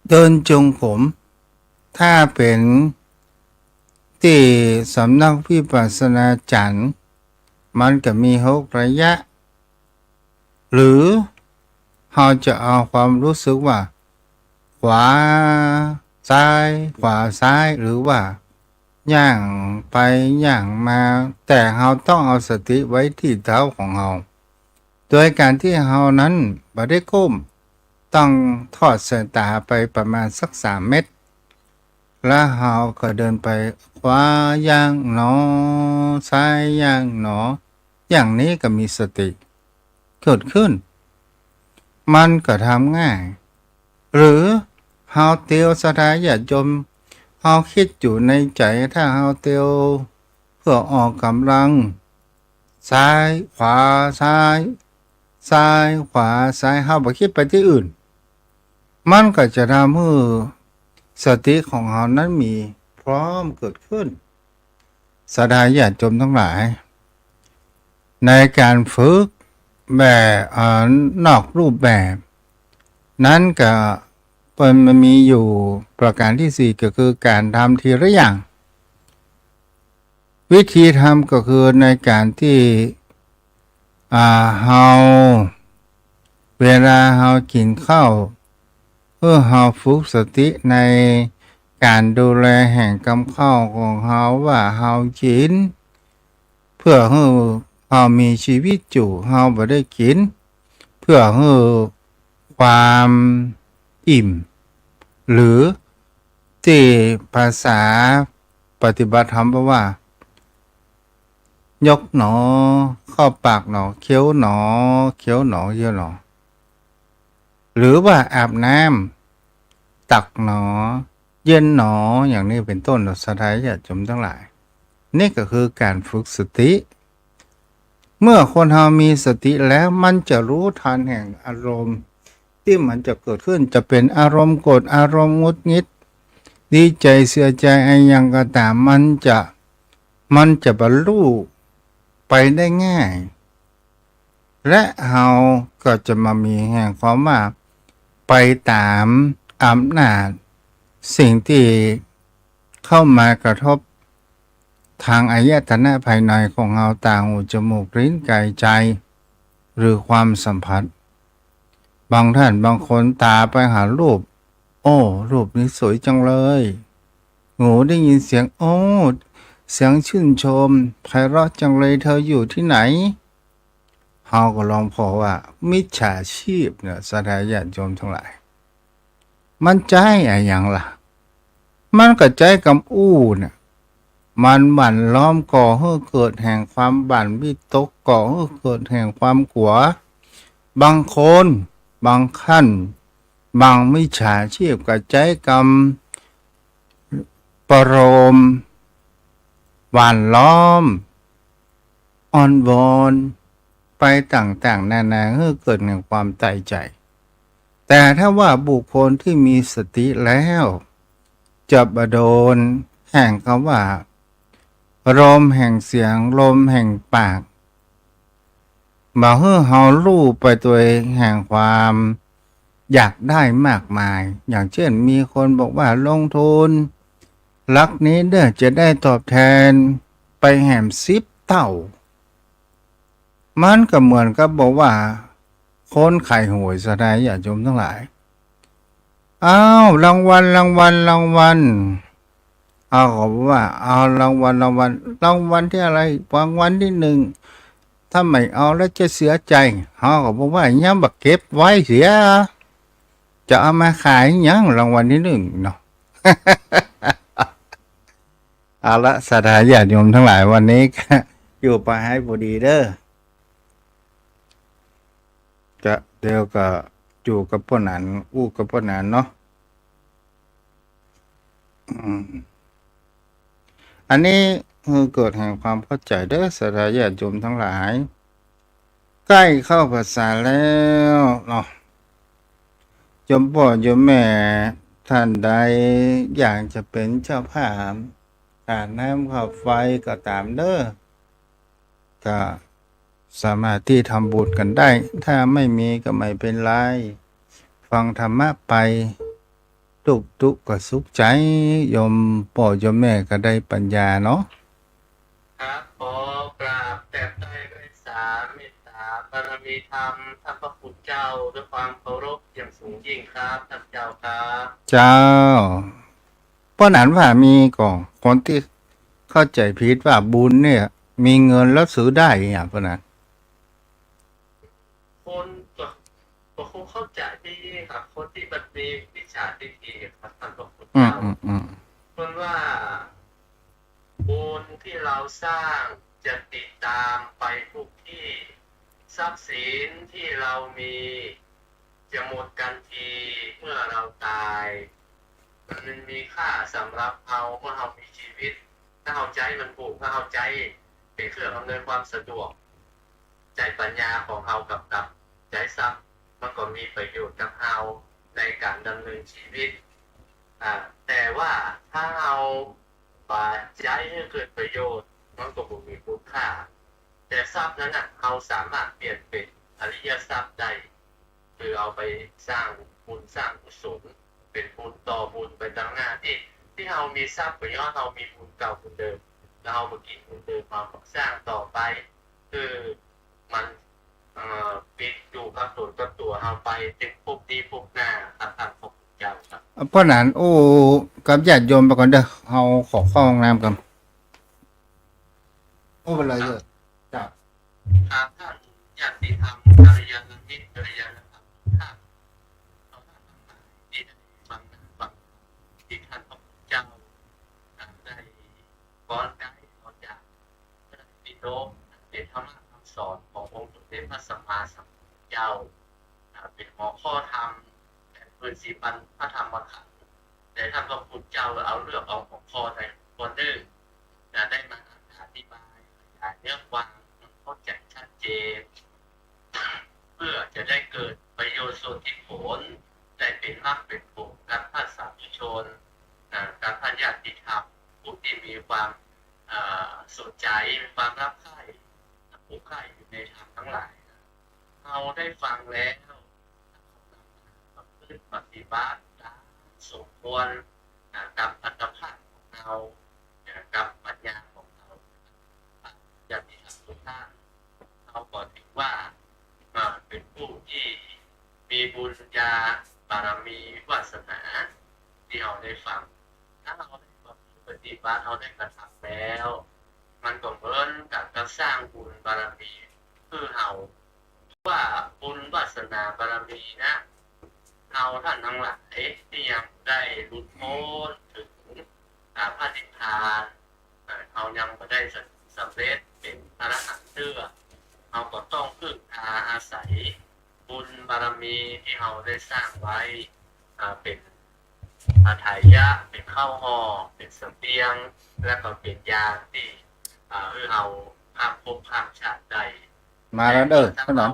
เดินจงกรมถ้าเป็นที่สำนักวิปัสสนาจารย์มันก็มี6ระยะ หรือเราจะเอาความรู้สึกว่าขวาซ้ายขวาซ้ายหรือว่าย่างไปย่างมาแต่เราต้องเอาสติไว้ที่เท้าของเราโดยการที่เรานั้นบ่ได้ก้มต้องทอดสายตาไปประมาณสัก3 เมตรแล้วเราก็เดินไปขวาย่างหนอซ้ายย่างหนออย่างนี้ก็มีสติเกิดขึ้นมันก็ทำง่ายหรือเฮาเตียวศรัทธาญาติโยมเฮาคิดอยู่ในใจถ้าเฮาเตียวเพื่อออกกำลังซ้ายขวาซ้ายซ้ายขวาซ้ายเฮาบ่คิดไปที่อื่นมันก็จะทำให้สติของเฮานั้นมีพร้อมเกิดขึ้นศรัทธาญาติโยมทั้งหลายในการฝึกแบบนอกรูปแบบนั้นก็มันมีอยู่ประการที่4ก็คือการทำทีละอย่างวิธีทำก็คือในการที่เฮาเวลาเฮากินข้าวเพื่อเฮาฝึกสติในการดูแลแห่งกำข้าวของเฮาว่าเฮากินเพื่อให้เฮามีชีวิตอยู่เฮาบ่ได้กินเพื่อให้ความอิ่มหรือที่ภาษาปฏิบัติธรรมบอกว่ายกหนอเข้าปากหนอเคี้ยวหนอเคี้ยวหนอเคี้ยวหนอหรือว่าอาบน้ำตักหนอเย็นหนออย่างนี้เป็นต้นศรัทธาญาติโยมทั้งหลายนี่ก็คือการฝึกสติเมื่อคนเรามีสติแล้วมันจะรู้ทันแห่งอารมณ์ที่มันจะเกิดขึ้นจะเป็นอารมณ์โกรธอารมณ์หงุดหงิดดีใจเสียใจอะไรอย่างก็ตามมันจะบรรลุไปได้ง่ายและเราก็จะมามีแห่งความว่าไปตามอำนาจสิ่งที่เข้ามากระทบทางอายตนะภายในของเราตาหูจมูกลิ้นกายใจหรือความสัมผัสบางท่านบางคนตาไปหารูปโอ้รูปนี้สวยจังเลยหูได้ยินเสียงโอ้เสียงชื่นชมไพเราะจังเลยเธออยู่ที่ไหนเฮาก็ลองพอว่ามิจฉาชีพเนี่ยศรัทธาญาติโยมทั้งหลายมันใจอะไรอย่างล่ะมันก็ใจกำอู้เนี่ยมันบั่นล้อมก่อให้เกิดแห่งความบั่นวิตกก่อให้เกิดแห่งความกลัวบางคนบางขั้นบางมิจฉาชีพกับใจกรรมประโลมหวานล้อมอ่อนวอนไปต่างๆนานาให้เกิดแห่งความตายใจแต่ถ้าว่าบุคคลที่มีสติแล้วจะบโดนแห่งคำว่าลมแห่งเสียงลมแห่งปากมาให้เฮารู้ไปตัวเองแห่งความอยากได้มากมายอย่างเช่นมีคนบอกว่าลงทุนลักนี้เด้อจะได้ตอบแทนไปแห่ม10 เท่ามันก็เหมือนกับบอกว่าคนขายหวยศรัทธาญาติโยมทั้งหลายอ้าวรางวัลเอาก็บอกว่าเอารางวัลที่อะไรรางวัลที่1ถ้าไม่เอาแล้วจะเสียใจเขาก็บอกว่าย้ำบักเก็บไว้เสียจะเอามาขายยังรางวัลที่1เนาะ เอาละศรัทธาญาติโยมทั้งหลายวันนี้ก็อยู่ไปให้พอดีเด้อจะเดี๋ยวก็อยู่กับพ่อหนานอู้กับพ่อหนานเนาะอันนี้คือเกิดแห่งความเข้าใจเด้อศรัทธาญาติโยมทั้งหลาย ใกล้เข้าพรรษาแล้วเนาะโยมพ่อโยมแม่ท่านใดอยากจะเป็นเจ้าภาพค่าน้ำค่าไฟก็ตามเด้อก็สามารถที่ทำบุญกันได้ ถ้าไม่มีก็ไม่เป็นไร ฟังธรรมะไปทุกข์ก็สุขใจโยมพ่อโยมแม่ก็ได้ปัญญาเนาะ ครับขอกราบแต่ใจด้วยสาเมตตาบารมีธรรมท่านพระคุณเจ้าด้วยความเคารพอย่างสูงยิ่งครับท่านเจ้าครับ เจ้าเพราะนั้นว่ามีก่อนคนที่เข้าใจผิดว่าบุญเนี่ย มีเงินแล้วซื้อได้อย่างเพราะนั้น คนก็คงเข้าใจดีครับคนที่บัดมีวิชาที่ดีครับท่านพระคุณ อืม เจ้า อืม คนว่าบุญที่เราสร้างจะติดตามไปทุกที่ทรัพย์สินที่เรามีจะหมดกันทีเมื่อเราตายมันมีค่าสำหรับเราเมื่อเรามีชีวิต ถ้าเอาใจมันปลูกถ้าเอาใจเป็นเครื่องอำนวยความสะดวก ใจปัญญาของเรากับใจทรัพย์มันก็มีประโยชน์กับเราในการดำเนินชีวิตแต่ว่าถ้าเราปาใจให้เกิดประโยชน์มันก็บ่มีคุณค่าแต่ทรัพย์นั้นเราสามารถเปลี่ยนเป็นอริยทรัพย์ได้คือเอาไปสร้างบุญสร้างกุศลเป็นบุญต่อบุญไปตั้งหน้าที่เรามีทรัพย์ก็ย้อนเรามีบุญเก่าบุญเดิมแล้วเรามากินบุญเดิมมาสร้างต่อไปคือมันปิดอยู่กับตัวเราไปถึงพบดีพบหน้าครับท่านพบเจ้าครับ เพราะนั้นโอ้กับญาติโยมไปก่อนเด้อเอาขอเข้าห้องน้ำกันโอ้เป็นไรเด้อจ้า หากท่านญาติธรรมกัลยาณมิตรกัลยาณธรรมท่านเราท่านทั้งหลายที่ได้ฟังที่ท่านพระพุทธเจ้าได้ก่อนได้ก่อนจากพระปิฎกเป็นธรรมะคำสอนขององค์สมเด็จพระสัมมาสัมพุทธเจ้าเป็นหัวข้อธรรมแต่พื้นสีปันพระธรรมขันธ์แต่ท่านพระพุทธเจ้าเอาเลือกเอาหัวข้อในคนนึงได้มาอธิบายเนื้อความเข้าใจชัดเจนเพื่อจะได้เกิดประโยชน์ส่วนที่ผลได้เป็นมรรคเป็นผลกับพระสาธุชนกับพระญาติธรรมผู้ที่มีความสนใจมีความรักใคร่ผู้ใคร่อยู่ในธรรมทั้งหลายเราได้ฟังแล้วประพฤติปฏิบัติตามสมควรกับอัตภาพของเรากับปัญญาของเราญาติธรรมทุกท่านเราก็ถือว่าเป็นผู้ที่มีบุญญาบารมีวาสนาที่เราได้ฟังถ้าเราได้ปฏิบัติเราได้กระทำแล้วมันก็เหมือนกับการสร้างบุญบารมีคือเราว่าบุญวาสนาบารมีนะเราท่านทั้งหลายที่ยังได้หลุดพ้นถึงพระนิพพานเรายังไม่ได้สำเร็จเป็นพระอรหันต์เชื่อเราก็ต้องพึ่งพาอาศัยบุญบารมีที่เราได้สร้างไว้เป็นอาถรรยะเป็นข้าวห่อเป็นเสบียงและก็เป็นยาที่เราข้ามภพข้ามชาติได้ มาแล้วเด้อท่านนั้น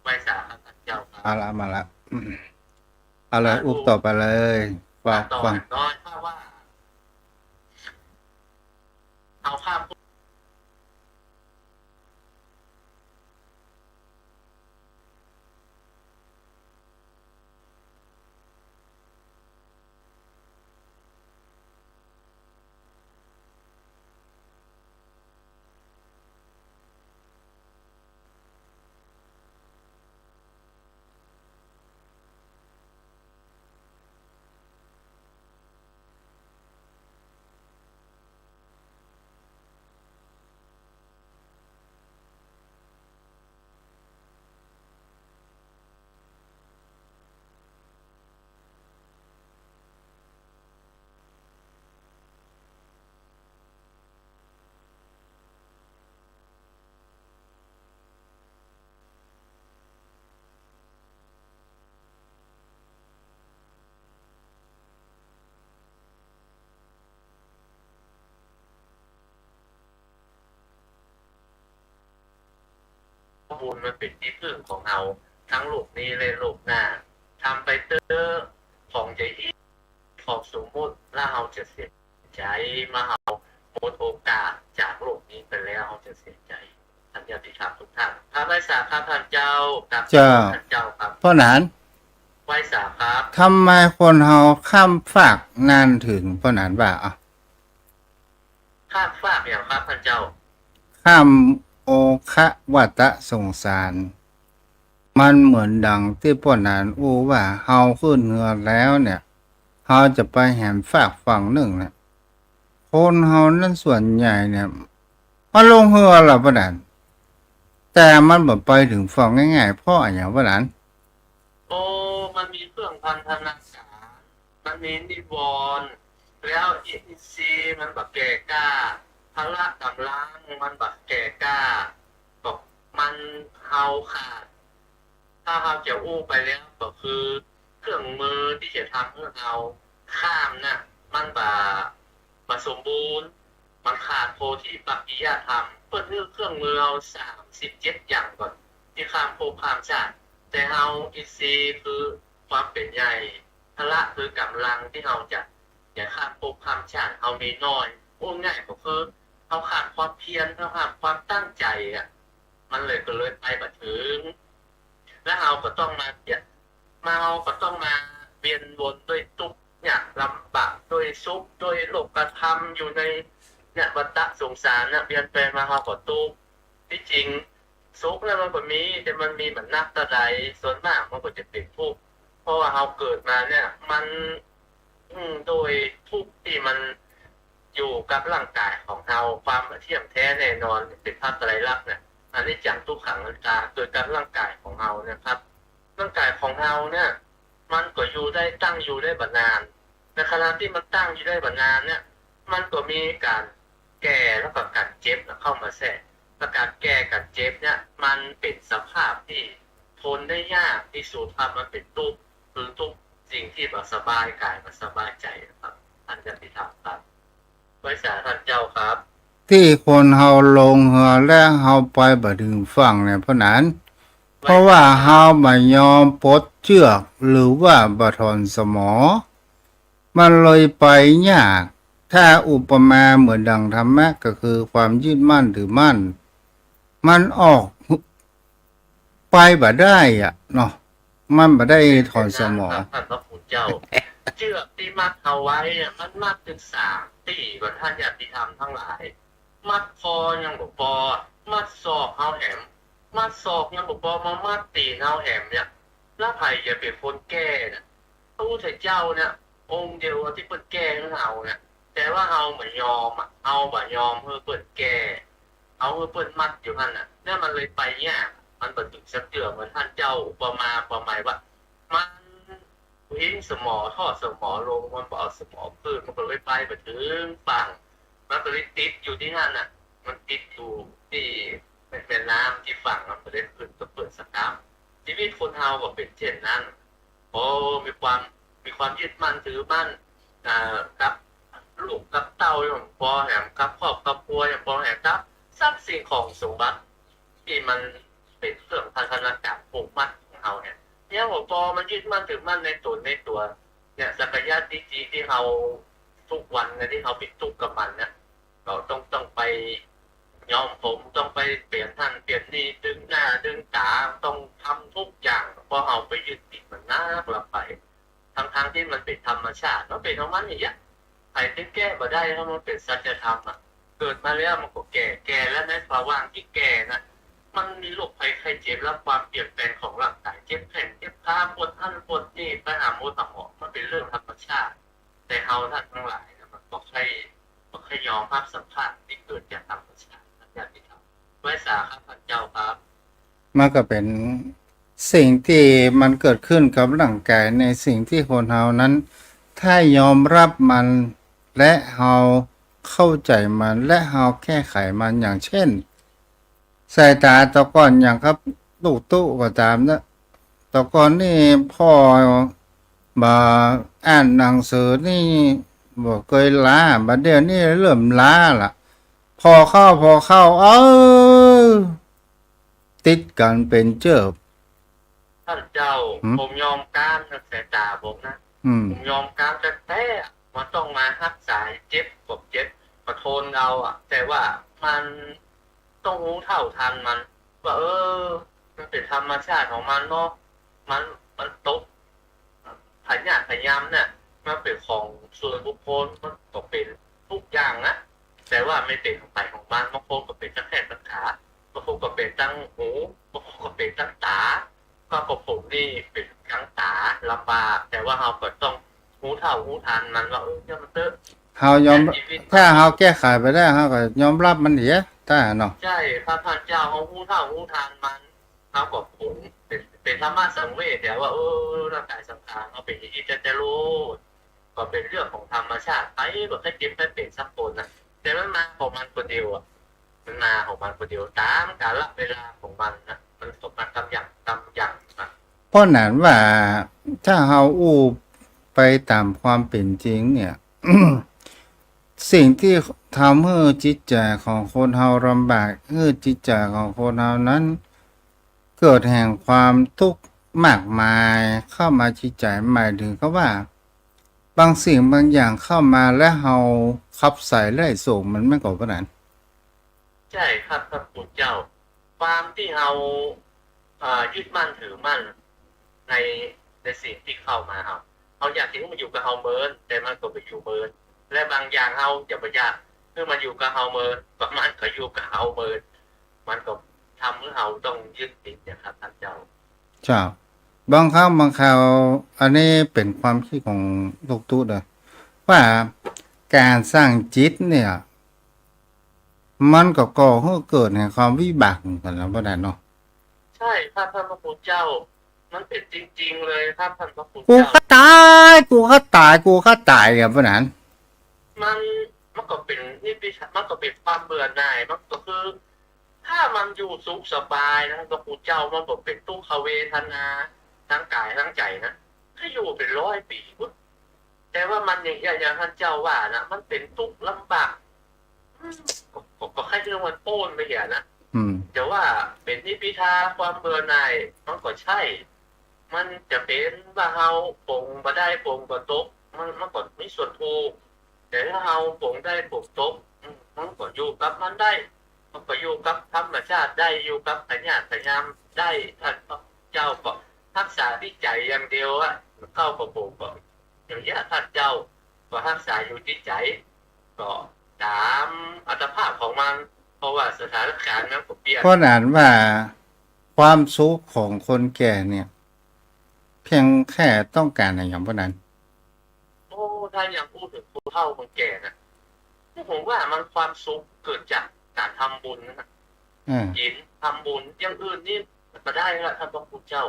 ไว้สาธเจ้าครับ มาละเอาเลยอุบต่อไปเลยฟัง ต่อ ฟัง น้อยถ้าว่าเอาภาพ บุญมันเป็นที่พึ่งของเราทั้งโลกนี้และโลกหน้าทำไปเตอของใจที่ของสมมุติแล้วเราจะเสียใจมาเราหมดโอกาสจากโลกนี้ไปแล้วเราจะเสียใจท่านญาติธรรมทุกท่านพระไว้สาครับท่านเจ้ากับท่านเจ้าครับ เพราะนั้น ไว้สาครับ ทำไมคนเฮาข้ามฝากนานถึงเพราะนั้นว่าอ่ะ ข้ามฟากอย่างครับท่านเจ้า ข้ามโอคะวัตสงสาร มันเหมือนดังที่พวกนั้นอู้ว่าเฮาขึ้นเรือแล้วเนี่ยเฮาจะไปแหมฝากฝั่งหนึ่งเนี่ยคนเฮานั้นส่วนใหญ่เนี่ยมันลงเรือละพวกนั้นแต่มันบ่ไปถึงฝั่งง่ายๆเพราะอย่างพวกนั้น โอ้ มันมีเครื่องพันธนาการมันมีนิวรณ์แล้วอินทรีย์มันบักแก่กล้าพละกำลังมันบักแก่กล้าบอกมันเฮาขาด ถ้าเราจะอู้ไปแล้วก็คือเครื่องมือที่จะทำให้เราข้ามน่ะมันบ่สมบูรณ์มันขาดโพธิปักกิยธรรมเพื่อเครื่องมือเรา37อย่างก่อนที่ข้ามภพข้ามชาติแต่เราอินทรีย์คือความเป็นใหญ่พละคือกำลังที่เราจะข้ามภพข้ามชาติเอามีน้อยโอ้ง่ายก็คือเราขาดความเพียรเราขาดความตั้งใจอ่ะมันเลยก็เลยไปบ่ถึงแล้วเราก็ต้องมาเราก็ต้องมาเวียนวนด้วยทุกข์เนี่ยลำบากด้วยทุกข์ด้วยโลกธรรมอยู่ในเนี่ยวัฏสงสารเนี่ยเวียนไปมาเราก็ทุกข์ที่จริงสุขแล้วมันก็มีแต่มันมีเหมือนนักตะไดส่วนมากมันก็จะเป็นทุกข์เพราะว่าเราเกิดมาเนี่ยมันโดยทุกข์ที่มันอยู่กับร่างกายของเราความเที่ยงแท้แน่นอนเป็นภาพไตรลักษณ์เนี่ยอันนี้จังทุกขังอนัตตาเกิดกับร่างกายของเราเนี่ยครับร่างกายของเราเนี่ยมันก็อยู่ได้ตั้งอยู่ได้บานานในขณะที่มันตั้งอยู่ได้บานานเนี่ยมันก็มีการแก่แล้วก็การเจ็บเข้ามาแทรกประการแก่การเจ็บเนี่ยมันเป็นสภาพที่ทนได้ยากที่สุดครับมันเป็นทุกข์คือทุกสิ่งที่แบบสบายกายมันสบายใจครับท่านจะพิธามครับไว้สาท่านเจ้าครับที่คนเฮาลงเรือและเฮาไปบ่ถึงฝั่งเนี่ยเพราะนั้นเพราะว่าเฮาบ่ยอมปลดเชือกหรือว่าบ่ถอนสมอมันเลยไปยากถ้าอุปมาเหมือนดังธรรมะก็คือความยึดมั่นถือมั่นมันออกไปบ่ได้อ่ะเนาะมันบ่ได้ถอนสมอท่านพระคุณเจ้าเชือกที่มัดเอาไว้มันมัดถึง3ตีกว่าท่านญาติธรรมทั้งหลายมัดคอยังบ่พอมัดศอกเฮาแหมมัดศอกยังบ่พอมามัดตีนเฮาแหมเนี่ยแล้วไผจะเป็นคนแก้น่ะพระพุทธเจ้าเนี่ยองค์เดียวที่เพิ่นแก้ให้เฮาเนี่ยแต่ว่าเฮาบ่ยอมเอาบ่ยอมเพื่อเพิ่นแก้เอาเพื่อเพิ่นมัดอยู่นั่นน่ะเนี่ยมันเลยไปยากมันบ่ถึงสักเตือเหมือนท่านเจ้าประมาณว่ามันทิ้งสมอทอดสมอลงมันบ่เอาสมอขึ้นมันก็เลยไปบ่ถึงฝั่งมันก็เลยติดอยู่ที่นั่นน่ะมันติดอยู่ที่เป็นน้ำที่ฝั่งมันก็เลยขึ้นก็เปิดสกัมชีวิตคนเฮาก็เป็นเช่นนั้นโอ้มีความยึดมั่นถือมั่นกับลูกกับเต้าอย่างพอแหมกับครอบกับครัวอย่างพอแหมครับทรัพย์สินของสมบัติที่มันเป็นเครื่องพันธนาการผูกมัดของเฮาเนี่ยหัวปอมันยึดมั่นถือมั่นในตัวเนี่ยสักยะที่เฮาทุกวันเนี่ยที่เฮาไปทุกข์กับมันเนี่ยเราต้องไปยอมผมต้องไปเปลี่ยนท่านเปลี่ยนนี่ดึงหน้าดึงตาต้องทำทุกอย่างเพราะเฮาไปยึดติดมันนักละไปทั้งที่มันเป็นธรรมชาติมันเป็นของมันอย่างเงี้ยใครที่แก้บ่ได้เพราะมันเป็นสัจธรรมเกิดมาแล้วมันก็แก่แล้วในภาวะที่แก่นะมันมีโรคภัยไข้เจ็บและความเปลี่ยนแปลงของร่างกายเจ็บแขนเจ็บขาปวดนั่นปวดนี่ไปหาหมอมันเป็นเรื่องธรรมชาติแต่เฮาท่านทั้งหลายมันก็ใครยอมรับสัมภาษณ์ที่เกิดจากธรรมชาติอย่างที่ทำไว้สาครับพระเจ้าครับมันก็เป็นสิ่งที่มันเกิดขึ้นกับร่างกายในสิ่งที่คนเฮานั้นถ้ายอมรับมันและเฮาเข้าใจมันและเฮาแก้ไขมันอย่างเช่นสายตาตะก่อนอย่างครับลูกตู้ก็ตามนะตะก่อนนี่พ่อมาอ่านหนังสือนี่บ่เคยล้าบัดเดี๋ยวนี้เริ่มล้าล่ะพอเข้า ติดกันเป็นเจิบ ท่านเจ้า หืม ผมยอมการนะแต่ตาผมนะ อืม ผมยอมการแต่มันต้องมารักษาเจ็บกบเจ็บประทนเอาอ่ะ แต่ว่ามันต้องรู้เท่าทันมัน ว่ามันเป็นธรรมชาติของมันเนาะมันตกพยายามเนี่ยมันเป็นของส่วนบุคคลมันก็เป็นทุกอย่างนะแต่ว่าไม่เป็นของไปของมันบางคนก็เป็นตั้งแขนตั้งขาบางคนก็เป็นตั้งหูบางคนก็เป็นตั้งตาก็ของผมนี่เป็นตั้งตาลำบากแต่ว่าเราก็ต้องรู้เท่ารู้ทันมันว่าเนี่ยมันเตอะ เฮายอม ชีวิต ถ้าเฮาแก้ไขไปได้เฮาก็ยอมรับมันเสียถ้าเนาะ ใช่พระพันเจ้าเขารู้เท่ารู้ทันมันเขากับผมเป็นธรรมะสังเวชแต่ว่าร่างกายสังขารเขาเป็นอย่างนี้จะรู้ก็เป็นเรื่องของธรรมชาติไปแบบให้เจ็บให้เป็นสักคนนะแต่มันมาของมันคนเดียวอ่ะมันมาของมันคนเดียวตามกาลเวลาของมันนะมันสมมากำอย่างนะ เพราะนั้นว่าถ้าเฮาอู้ไปตามความเป็นจริงเนี่ย สิ่งที่ทำให้จิตใจของคนเฮาลำบากให้จิตใจของคนเฮานั้น เกิดแห่งความทุกข์มากมายเข้ามาจิตใจหมายถึงก็ว่า บางสิ่งบางอย่างเข้ามาและเฮาขับใส่ไล่ส่งมันไม่ก่อปานนั้น ใช่ครับพระพุทธเจ้า ความที่เรายึดมั่นถือมั่นในสิ่งที่เข้ามาเราอยากที่มันอยู่กับเราเมินแต่มันก็ไปอยู่เมินและบางอย่างเราอย่าไปอยากเพื่อมาอยู่กับเราเมินประมาณก็อยู่กับเราเมินมันก็ทำให้เราต้องยึดติดนะครับท่านเจ้า เจ้าบางครั้งบางคราวอันนี้เป็นความคิดของลูกตุ๊ดเลยว่าการสร้างจิตเนี่ย มันก็ก่อให้เกิดแห่งความวิบากกันแล้วบ่ได้เนาะ ใช่ครับท่านพระพุทธเจ้า มันเป็นจริง ๆ เลยครับท่านพระพุทธ กู เจ้า ก็ตายกูก็ตายกูก็ตายกันบ่นั้น มันก็เป็นนี่มันก็เป็นความเบื่อหน่ายมันก็คือ ถ้ามันอยู่สุขสบายนะพระพุทธเจ้ามันก็เป็นทุกขเวทนาทั้งกายทั้งใจนะถ้าอยู่เป็น100 ปีพุทธแต่ว่ามันอย่างท่านเจ้าว่านะมันเป็นทุกข์ลำบากก็แค่ที่มันโป้นไปเหี้ยนะ อืม แต่ว่าเป็นนิพพิทาความเบื่อหน่ายมันก็ใช่ มันจะเป็นว่าเฮาปลงบ่ได้ปลงบ่ตกมันก็มีส่วนถูกแต่ถ้าเฮาปลงได้ปลงตกมันก็อยู่กับมันได้ มันก็อยู่กับธรรมชาติได้อยู่กับปัญญาพยายามได้ท่านเจ้าก็รักษาที่ใจอย่างเดียวอะเข้ากับผมก็อย่างนี้ยท่านเจ้าก็รักษาอยู่ที่ใจก็ตามอัตภาพของมันเพราะว่าสถานการณ์มันก็เปลี่ยน เพราะนั้นว่าความสุขของคนแก่เนี่ย เพียงแค่ต้องการอย่างบ่นั้น โอ้ถ้ายังพูดถึงผู้เฒ่าคนแก่นะผมว่ามันความสุขเกิดจากการทำบุญนะ ยินทำบุญอย่างอื่นนี่มันก็ได้ละท่านพระพุทธเจ้า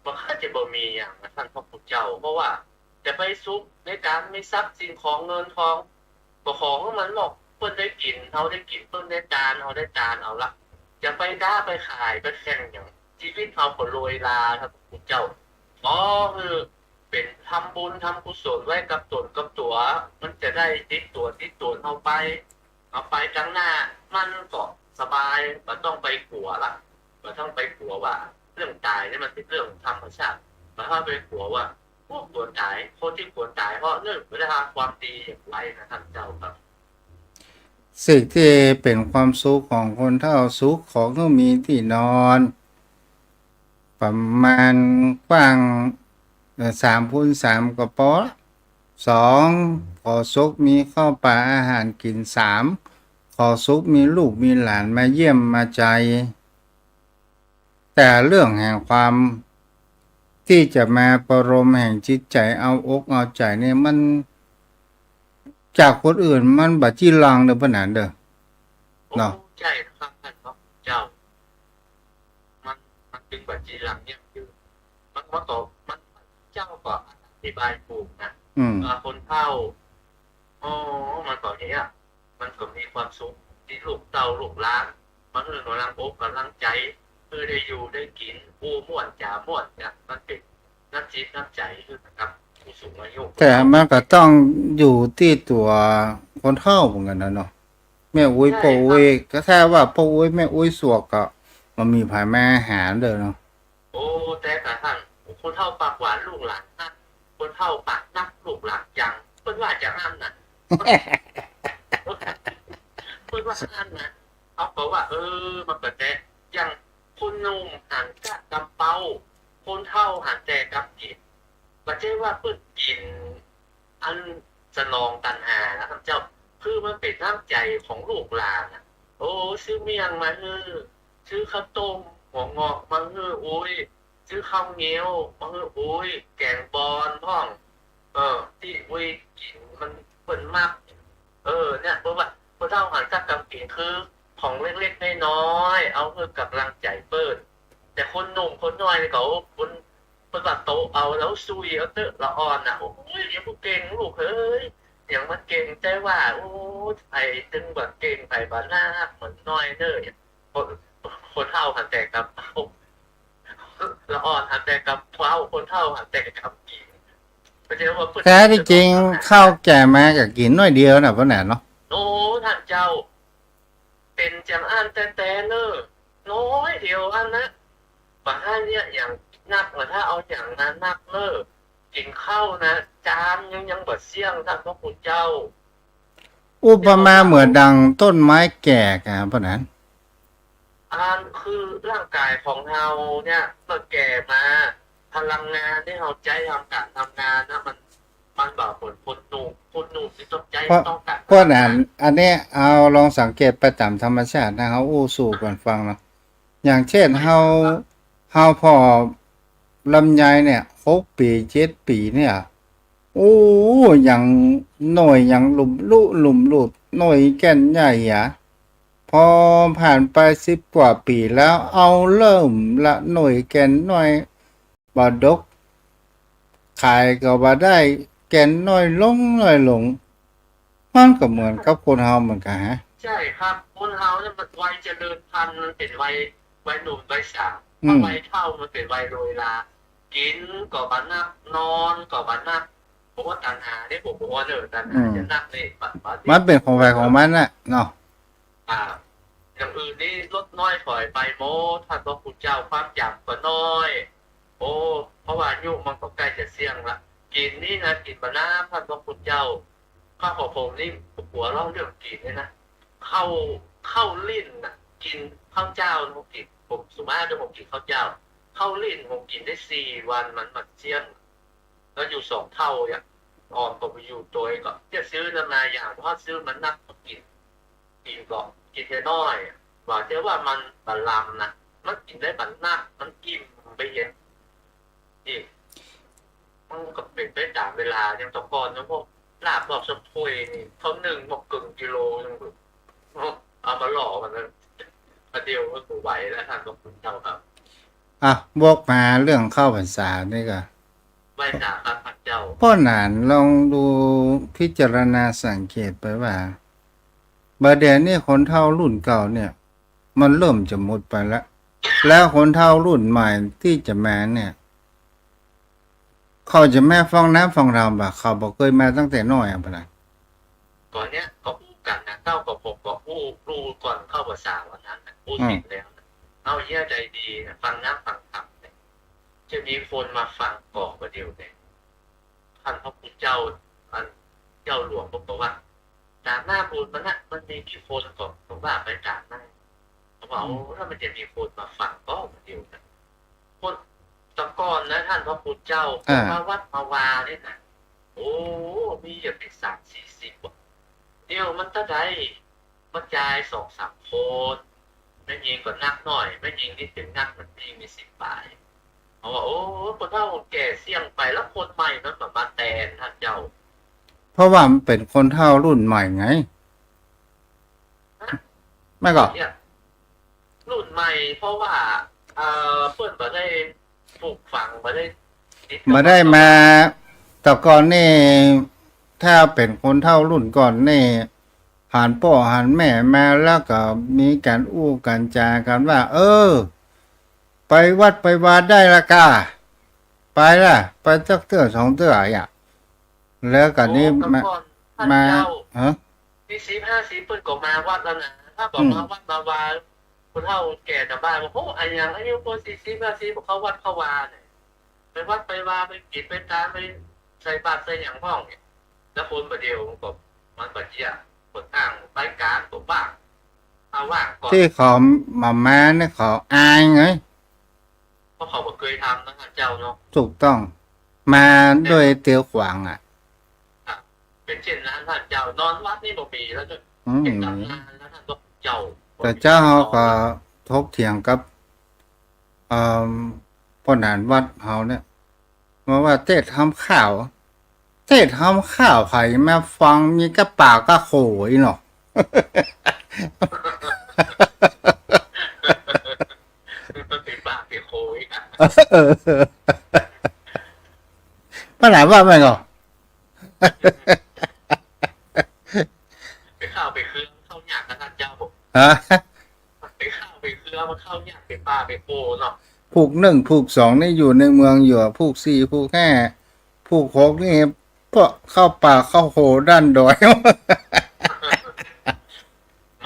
บ่ค่าจะบ่มีอย่างนะท่านพระพุทธเจ้า เพราะว่าจะไปซุกในการไม่ทรัพย์สิ่งของเงินทองบ่ของมันหรอกเพิ่นได้กินเฮาได้กินเพิ่นได้ทานเฮาได้ทานเอาละจะไปด่าไปขายไปแข่งอย่างชีวิตเฮาก็โรยลาท่านพระพุทธเจ้าอ๋อคือเป็นทำบุญทำกุศลไว้กับตนกับตัว มันจะได้ติดตัวเฮาไป เอาไปข้างหน้ามันก็สบายไม่ต้องไปกลัวละไม่ต้องไปกลัวว่า เรื่องตายนี่มันเป็นเรื่องธรรมชาติไม่ต้องไปกลัวว่าพวกควรตายคนที่ควรตายเพราะเรื่องไม่ได้ทำความดีอย่างไรนะท่านเจ้าครับ สิ่งที่เป็นความสุขของคนเฒ่าสุขของก็มีที่นอน ประมาณกว้าง3x3ก็พอละ2ขอสุขมีข้าวปลาอาหารกิน3ขอสุขมีลูกมีหลานมาเยี่ยมมาใจ แต่เรื่องแห่งความที่จะมาประโลมแห่งจิตใจเอาอกเอาใจเนี่ยมันจากคนอื่นมันบัดจี้ลังเด้อปานนั้นเด้อ เนาะ โอ้ใช่นะครับท่านพระพุทธเจ้า มันเป็นแบบจีรังเนี่ยคือมันต่อมันเจ้าก็อธิบายถูกนะ อืม คนเฒ่าอ๋อมันก็เนี้ยมันก็มีความสุขที่ลูกเต่าลูกหล้านมันเรื่องกำลังอกกำลังใจเพื่อได้อยู่ได้กินปูม่วนจ่าม่วนเนี่ยมันเป็นน้ำจิตน้ำใจคือนะครับผู้สูงอายุ แต่มันก็ต้องอยู่ที่ตัวคนเฒ่าเหมือนกันนะเนาะแม่อุ้ยพ่ออุ้ยก็แค่ว่าพ่ออุ้ยแม่อุ้ยสวกก็ มันมีภายแม่อาหารเด้อเนาะ โอ้แต่กะท่านคนเฒ่าปากหวานลูกหลานนักคนเฒ่าปากนักลูกหลานยังเพิ่นว่าจะอันน่ะ เพิ่นว่าอันนะเขาบอกว่า มันก็แต่อย่างคนหนุ่มหันกะกำเป้าคนเฒ่าหันแต่กำกินบ่ใช่ว่าเพิ่นกินอันสนองตัณหานะครับเจ้าคือมันเป็นน้ำใจของลูกหลานน่ะโอ้ซื้อเมียงมาเฮ้อซื้อข้าวต้มหัวงอกมาเฮ้อโอ้ยซื้อข้าวเหนียวมาเฮ้อโอ้ยแกงบอนพ่อง ที่อุ้ยกินมันเปิ้นมาก เนี่ยเพราะว่าพอเท่าหันจักกำกินคือของเล็กๆน้อยๆเอาเพื่อกำลังใจเปิ้นแต่คนหนุ่มคนน้อยนี่เขาคนเปิ้นว่าโตเอาแล้วซุยเอาเตอะละอ่อนน่ะโอ้ยอย่าพูดเก่งลูกเอ้ยอย่างมันเก่งใจว่าโอ้ไอ้ตึงบ่เก่งไปบ่หน้าเหมือนน้อยเด้อคนเฒ่าหันแต่กับเอาละอ่อนหันแต่กับเฒ่าคนเฒ่าหันแต่กับกินไม่ใช่ว่าเพิ่น แท้ที่จริงข้าวแก่มาก็กินน้อยเดียวน่ะพ่อแหน่เนาะ โอ้ท่านเจ้า เป็นจังอันแต่เนอน้อยเดียวอันนะบางท่านเนี่ยอย่างนักนะถ้าเอาอย่างนั้นนักเนอกินข้าวนะจานยังบดเสี่ยงท่านพระคุณเจ้า อุปมาเหมือนดังต้นไม้แก่กันพ่อแหน่ อันคือร่างกายของเราเนี่ยเมื่อแก่มาพลังงานที่เราใจทำการทำงานนะมันแบบผลคนหนุ่มที่ต้องใจต้องการ พ่อแหน่อันนี้เอาลองสังเกตประจำธรรมชาตินะเฮาอู้สู่กันฟังเนาะอย่างเช่นเฮาพอลำไยเนี่ย6 ปี7 ปีเนี่ยโอ้อย่างหน่อยอย่างหลุมลุหน่อยแก่นใหญ่อะพอผ่านไป10 กว่าปีแล้วเอาเริ่มละหน่อยแก่นหน่อยบ่ดกขายก็บ่ได้แก่นน้อยลงมันก็เหมือนกับคนเฮาเหมือนกันฮะ ใช่ครับคนเราเนี่ยมันวัยเจริญพันธุ์มันเป็นวัยหนุ่มวัยสาว อืม วัยเฒ่ามันเป็นวัยโรยลากินก็บันนักนอนก็บันนักเพราะว่าตัณหาเนี่ยผมบอกว่าเนอะตัณหาจะนักนี่บัด มันเป็นของใครของมันน่ะเนาะ อย่างอื่นนี่ลดน้อยถอยไปโมท่านพระคุณเจ้าความอยากก็น้อย โอ้เพราะว่าอายุมันก็ใกล้จะเสี่ยงละกินนี่นะกินบะน้ำท่านพระคุณเจ้าข้าวของผมนี่หัวเล่าเรื่องกินเลยนะเข้าลิ้นนะกินข้าวเจ้าผมกินผมสุมาเดี๋ยวผมกินข้าวเจ้าเข้าลิ้นผมกินได้4 วันมันเสี่ยงแล้วอยู่2 เท่าอย่างอ่อนผมไปอยู่ตัวเองก็จะซื้อมาอย่างเพราะซื้อมันนักก็กินก็กินแค่น้อยว่าเจ้าว่ามันบะลำนะมันกินได้บันนักมันอิ่มไปเห็นอีกมันก็เป็นไปตามเวลาอย่างตะกอนนะพวกลาบบอกสมพุยนี่เขา1 บอกกิโลยังเอามาหล่อมันนะประเดี๋ยวก็คือไหวแล้วท่านก็คุณเจ้าครับ อ่ะวกมาเรื่องเข้าพรรษานี่ก็ ไหวจ่าครับพระเจ้า พ่อหนานลองดูพิจารณาสังเกตไปว่าบัดเดี๋ยวนี้คนเฒ่ารุ่นเก่าเนี่ย มันเริ่มจะหมดไปแล้วคนเฒ่ารุ่นใหม่ที่จะมาเนี่ย เขาจะแม่ฟังน้ำฟังรำบ่เขาบอกเคยมาตั้งแต่น้อยอ่ะพ่อนะ ก่อนเนี้ยก็อู้กันนะเก้ากับผมก็อู้รู้ก่อนเข้าภาษาวันนั้นนะอู้ติดแล้วนะเอาเยี่ยใจดีนะฟังน้ำฟังธรรมเนี่ยจะมีคนมาฟังก่อนประเดี๋ยวเนี่ยท่านพระพุทธเจ้าอันเจ้าหลวงบอกว่าตามหน้าบุญมันมีกี่คนก่อนผมว่าไปตามหน้าเขาบอกถ้ามันจะมีคนมาฟังก็ประเดี๋ยวนะคนตะกอนนะท่านพระพุทธเจ้ามาวัดมาวาเนี่ยนะโอ้มีอย่างเป็น30-40เดี๋ยวมันตะไดมันจ่าย2-3 คนไม่ยิงก็นักหน่อยไม่ยิงนี่ถึงนักมันมี10 บาทเขาบอกโอ้คนเฒ่าคนแก่เสี่ยงไปแล้วคนใหม่มันแบบมาแทนท่านเจ้า เพราะว่ามันเป็นคนเฒ่ารุ่นใหม่ไงไม่ก็ เนี่ยรุ่นใหม่เพราะว่าเปิ้นบ่ได้ปลูกฝังบ่ได้ติกับ มาได้มาแต่ก่อนนี่ถ้าเป็นคนเฒ่ารุ่นก่อนนี่หันพ่อหันแม่มาแล้วก็มีการอู้กันจากันว่า ไปวัดไปวาดได้ละกาไปละไปสักเตื้อ2 เตื้ออ่ะแล้วก็นี่ โอ้ มา แต่ก่อนท่าน มา เจ้า ฮะ มี40-50เปิ้นก็มาวัดแล้วนะถ้าบอกมาวัดมาวา คนเฒ่าแก่ชาวบ้านบอกโอ้อันยังอายุพอ40 50บอกเขาวัดเขาวาเนี่ยไปวัดไปวาไปกินไปตามไปใส่บาตรใส่หยังพ้องเนี่ยแล้วคนประเดียวมันบัดเจียคนอ้างไปกลางตัวบ้างเอาว่างก่อน ที่เขามาเนี่ยเขาอายไง เพราะเขาบ่เคยทำนะเจ้าเนาะ ถูกต้อง มาด้วยเตียวขวางอ่ะ เป็นเช่นนั้นท่านเจ้านอนวัดนี่บ่มีแล้วจะ อืม เก็บตำนานแล้วท่านต้องเจ้า แต่เจ้าเขาก็ทบเถียงกับเอ่อพ่อหนานวัดเขาเนี่ยว่าเทศทำข่าว เทศทำข่าวใครมาฟังมีกระปากกระโขยเนาะ มันเป็นบ้าเป็นโคยอ่ะ พ่อหนานว่าไม่เหรอ ไปข้าวไปเครื่องเข้าหยากนะท่านเจ้าบอก ฮะ ไปข้าวไปเครื่องมาเข้าหยากไปป้าไปโคเนาะ ผูก1ผูก2นี่อยู่ในเมืองอยู่ผูก4ผูก5ผูก6นี่เพราะเข้าป่าเข้าโหด้านดอย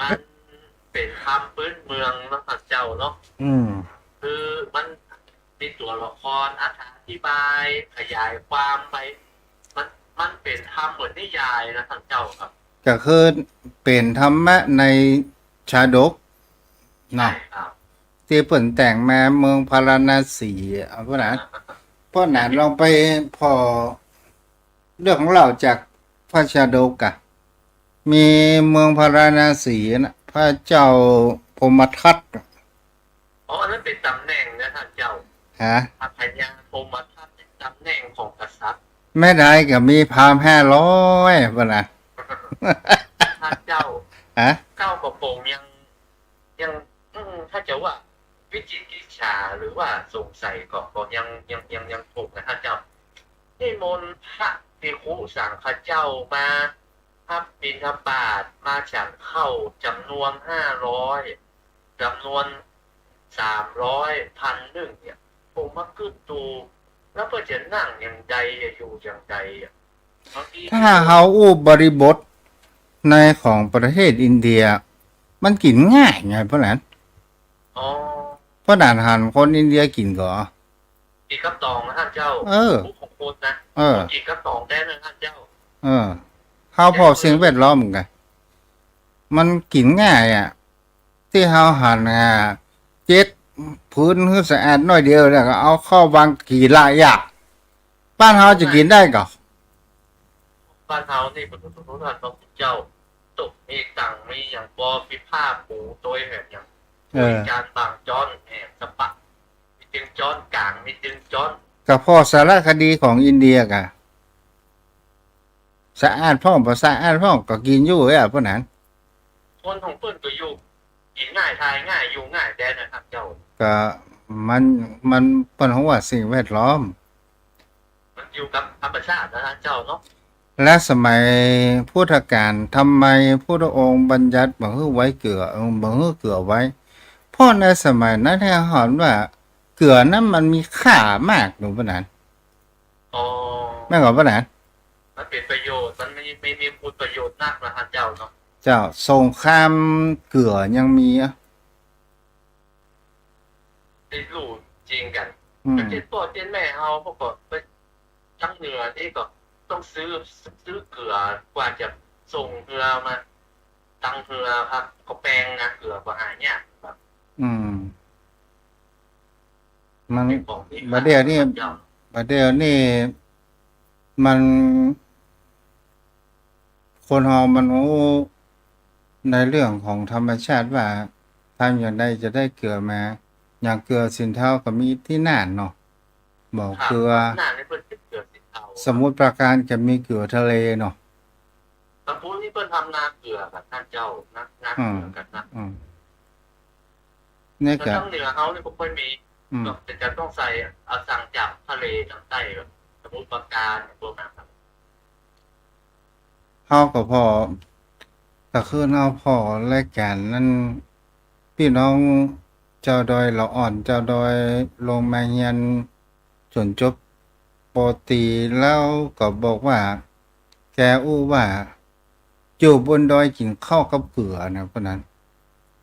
มันเป็นคำพื้นเมืองเนาะท่านเจ้าเนาะ อืม คือมันมีตัวละครอธิบายขยายความไป มันเป็นธรรมเหมือนนิยายนะท่านเจ้าครับ ก็คือเป็นธรรมะในชาดกเนาะ ใช่ครับ ที่เปิ่นแต่งมาเมืองพาราณสีเอาพ่อหนานพ่อหนานลองไปพอเรื่องของเราจากพระชาดกอะมีเมืองพาราณสีนะพระเจ้าพรหมทัต อ๋ออันนั้นเป็นตำแหน่งนะท่านเจ้า ฮะ พระพญาพรหมทัตเป็นตำแหน่งของกษัตริย์ แม่ได้ก็มีพราหมณ์500พ่อหนาน ท่านเจ้า ฮะ เก้ากระโปรงยังถ้าจะว่าวิจิตรกิจฉาหรือว่าสงสัยก็ยังถูกนะท่านเจ้านิมนต์พระภิกขุสังฆเจ้ามาพับบิณฑบาตมาฉันเข้าจำนวน500จำนวน300พันหนึ่งเนี่ยผมมาขึ้นตูแล้วเพื่อจะนั่งอย่างใดอยู่อย่างใดบางที ถ้าเฮาอู้บริบทในของประเทศอินเดีย มันกินง่ายไงพ่อหนาน อ๋อ พ่อหนานหันคนอินเดียกินก่อ อีกกระตองนะท่านเจ้า เออ ผู้ของคนนะ เออ อีกกระตองได้นะท่านเจ้า เออเฮาพอสิ่งแวดล้อมเหมือนกันมันกินง่ายอ่ะ ที่เฮาหั่นเจ็ดพื้นคือสะอาดน้อยเดียวแล้วก็เอาเข้าวางกี่ละอย่างบ้านเฮาจะกินได้ก่อ บ้านเฮานี่เป็นทุกท่านต้องเจ้าตกมีตังมีอย่างบอมีผ้าปูตัวแบบอย่าง เออ มีการบางจอนแอบสปะมีจึงจอนกลางมีจึงจอน กับพ่อสารคดีของอินเดียกะสะอาดพ่อบ่สะอาดพ่อก็กินอยู่เอ้ยพ่อนั้น คนของเปิ้นก็อยู่กินง่ายทายง่ายอยู่ง่ายแดนนะครับเจ้า ก็มันเปิ้นว่าสิ่งแวดล้อม มันอยู่กับธรรมชาตินะท่านเจ้าเนาะ และสมัยพุทธกาลทำไมพระองค์บัญญัติบ่ให้ไว้เกลือบ่ให้เกลือไว้ เพราะในสมัยนั้นให้เห็นว่า เกลือนั้นมันมีค่ามากหนูพ่อนั้น อ๋อ แม่นก็พ่อนั้น มันเป็นประโยชน์มันมีคุณประโยชน์นักนะท่านเจ้าเนาะ เจ้าสงครามเกลือยังมีอ่ะ ได้รู้จริงกัน อืม เป็นเจ็ดพ่อเจ็ดแม่เฮาพวกก็ไปทั้งเหนือนี่ก็ต้องซื้อเกลือกว่าจะส่งเกลือมาตังเกลือครับก็แปลงนะเกลือก็หายากครับ อืม มัน เป็นของที่ บัดเดี๋ยวนี้ เจ้า ประเดี๋ยวนี้มันคนเฮามันโอ้ในเรื่องของธรรมชาติว่าทำอย่างใดจะได้เกลือมา อย่างเกลือสินเท่าก็มีที่น่านเนาะบอกเกลือ หน้าในเพิ่นเป็นเกลือสินเทา สมุทรปราการจะมีเกลือทะเลเนาะ ตะพูนที่เพิ่นทำนาเกลือกับท่านเจ้านาเกลือกันนะ อืมนี่ แต่ ก็ ทั้งเหนือเฮานี่บ่ค่อยมี อืม ก็จะต้องใส่เอาสั่งจากทะเลทางใต้แบบสมุทรปราการพวกนั้นครับ เฮาก็พอก็คือเฮาพอรายการนั้นพี่น้องเจ้าดอยละอ่อนเจ้าดอยลงมาเรียนจนจบปอตรีแล้วก็บอกว่า แกอู้ว่าอยู่บนดอยกินข้าวกับเกลือนะเพราะนั้น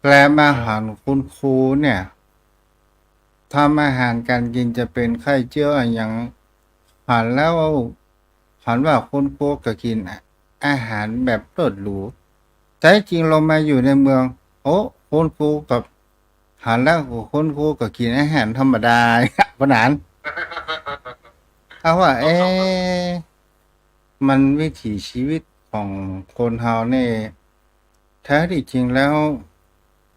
และอาหารคุณครูเนี่ยทำอาหารการกินจะเป็นไข่เจียวอย่างหันแล้วหันว่าคุณครูก็กินอาหารแบบเลิศหรูแต่จริงเรามาอยู่ในเมืองโอ้คุณครูกับหันแล้วคุณครูก็กินอาหารธรรมดา ขนาดเขาว่ามันวิถีชีวิตของคนเฮาเนี่ยแท้ที่จริงแล้ว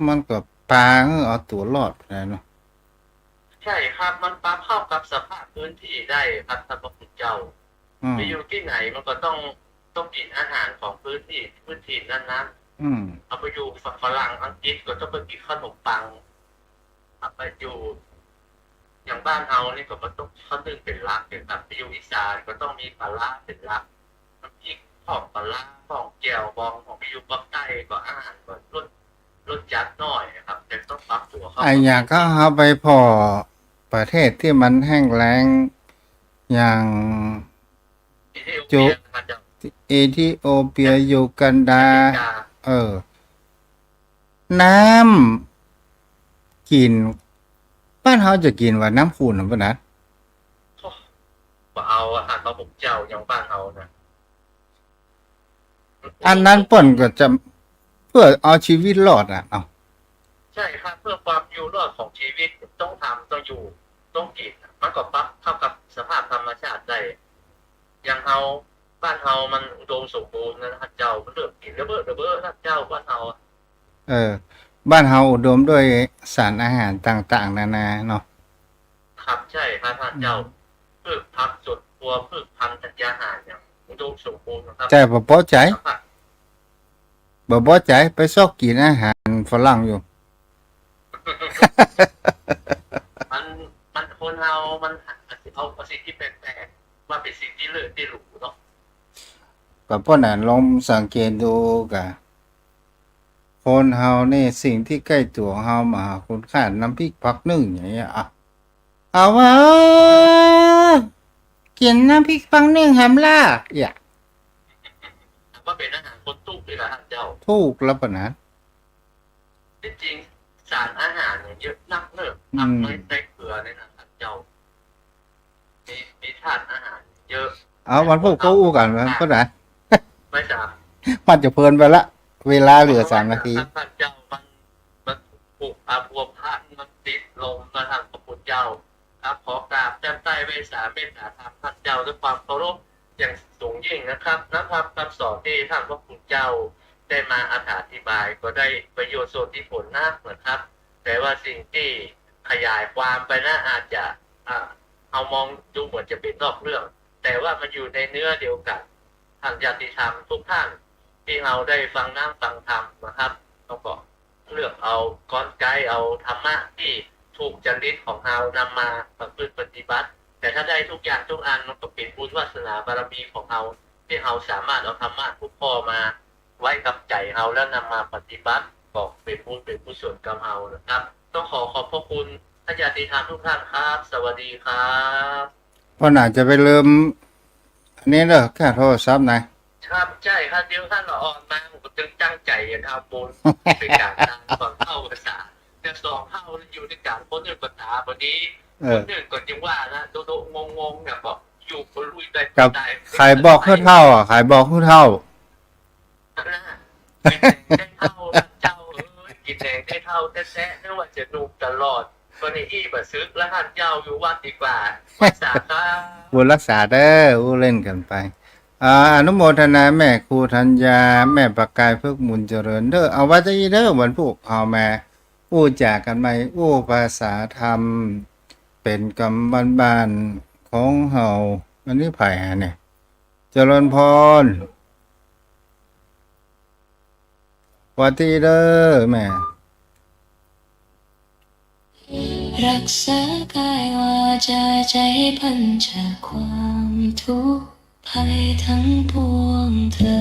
มันก็ปลาเอาตัวรอดนะเนาะ ใช่ครับมันปรับเข้ากับสภาพพื้นที่ได้ครับท่านพระคุณเจ้า อืม ไปอยู่ที่ไหนมันก็ต้องกินอาหารของพื้นที่นั้น อืม ๆเอาไปอยู่ฝรั่งอังกฤษก็ต้องไปกินขนมปังเอาไปอยู่อย่างบ้านเฮานี่ก็ต้องข้าวนึ่งเป็นหลักอย่างครับไปอยู่อีสานก็ต้องมีปลาร้าเป็นหลักน้ำพริกของปลาร้าของแจ่วบองของไปอยู่ปักใต้ก็อาหารก็รสจัดหน่อยนะครับแต่ต้องปรับตัวเข้า อย่างก็เอาไปพอประเทศที่มันแห้งแล้งอย่าง จุ เอธิโอเปียยูกันดา น้ำกินบ้านเขาจะกินว่าน้ำขุ่นหรือเปล่านะ เอาอาหารมาผมเจ้าอย่างบ้านเฮานะ อันนั้นเปิ่นก็จะเพื่อเอาชีวิตรอดเอา ใช่ครับเพื่อความอยู่รอดของชีวิตต้องทำต้องอยู่ต้องกินมันก็ปรับเข้ากับสภาพธรรมชาติได้อย่างเฮาบ้านเฮามันอุดมสมบูรณ์นะครับเจ้ามันเลือกกินระเบ้อนะเจ้าบ้านเฮา บ้านเฮาอุดมด้วยสารอาหารต่างๆนานาเนาะ ครับใช่ครับท่านเจ้าพืชผักสวนครัวพืชพันธุ์ธัญญาหารอย่างอุดมสมบูรณ์นะครับ แต่บ่พอใจไปซอกกินอาหารฝรั่งอยู่ มันคนเฮามันเอาสิ่งที่แปลกๆมาเป็นสิ่งที่เลิศที่หรูเนาะ ก็เพราะนั้นลองสังเกตดูกะคนเฮานี่สิ่งที่ใกล้ตัวเฮามาคุณค่าน้ำพริกผักนึ่งอย่างเงี้ยเอาว่ากินน้ำพริกผักนึ่งหำล่าอย่า ว่าเป็นอาหารคนตู้เลยนะท่านเจ้า ถูกแล้วปะนะ จริงๆสารอาหารเนี่ยเยอะนักเลิกนักไม่ได้เกลือเนี่ยนะท่านเจ้ามีธาตุอาหารเยอะ เอาวันพวกเขาอู้กันว่าก็ได้ ไม่จ้า มันจะเพลินไปละ เวลาเหลือ3 นาที ท่านเจ้ามันผูกอาภัวพันมันติดลมมาทางพระพุทธเจ้าครับขอกราบแจ้งใต้เวสาเมตตาธรรมท่านเจ้าด้วยความเคารพอย่างสูงยิ่งนะครับคำสอนที่ท่านพระพุทธเจ้าได้มาอธิบายก็ได้ประโยชน์ส่วนที่ผลนักนะครับ แต่ว่าสิ่งที่ขยายความไปนะอาจจะเอามองดูเหมือนจะเป็นนอกเรื่อง แต่ว่ามันอยู่ในเนื้อเดียวกันท่านญาติธรรมทุกท่านที่เราได้ฟังนั่งฟังธรรมนะครับเราก็เลือกเอากลไกเอาธรรมะที่ถูกจริตของเรานำมาประพฤติปฏิบัติ แต่ถ้าได้ทุกอย่างทุกอันมันก็เป็นบุญวาสนาบารมีของเราที่เราสามารถเอาธรรมะทุกข้อมาไว้กับใจเราแล้วนำมาปฏิบัติก็เป็นบุญเป็นกุศลกับเรานะครับ ต้องขอบพระคุณท่านญาติธรรมทุกท่านครับ สวัสดีครับ เพราะน่าจะไปเริ่มอันนี้เด้อแค่โทรศัพท์นะครับ ใช่ครับเดี๋ยวท่านละอ่อนมาผมก็ตึงตั้งใจทำบุญเป็นการทำก่อนเข้าภาษาแต่สองเข้าอยู่ในการพ้นเรื่องภาษาวันนี้คนหนึ่งก่อนจึงว่านะโดงงเนี่ยบอกอยู่คนลุยได้ กับขายบอกผู้เท่าขายบอกผู้เท่า ได้เท่าเจ้ากินแดงได้เท่าแท้ๆไม่ว่าจะนุ่มตลอดวันนี้อี้บะซึกแล้วท่านเจ้าอยู่วัดดีกว่าภาษาครับ บุญรักษาเด้ออู้เล่นกันไปอนุโมทนาแม่ครูธัญญาแม่ประกายเพิกมุนเจริญเด้อเอาไว้จะอีเด้อวันพวกเอามาอู้จากกันไหมอู้ภาษาธรรมเป็นกรรมบ้านๆของเฮาอันนี้ไผ่ฮะเนี่ยเจริญพรสวัสดีเด้อแม่ รักษากายวาจาใจพันจากความทุกข์ภัยทั้งปวงเธอ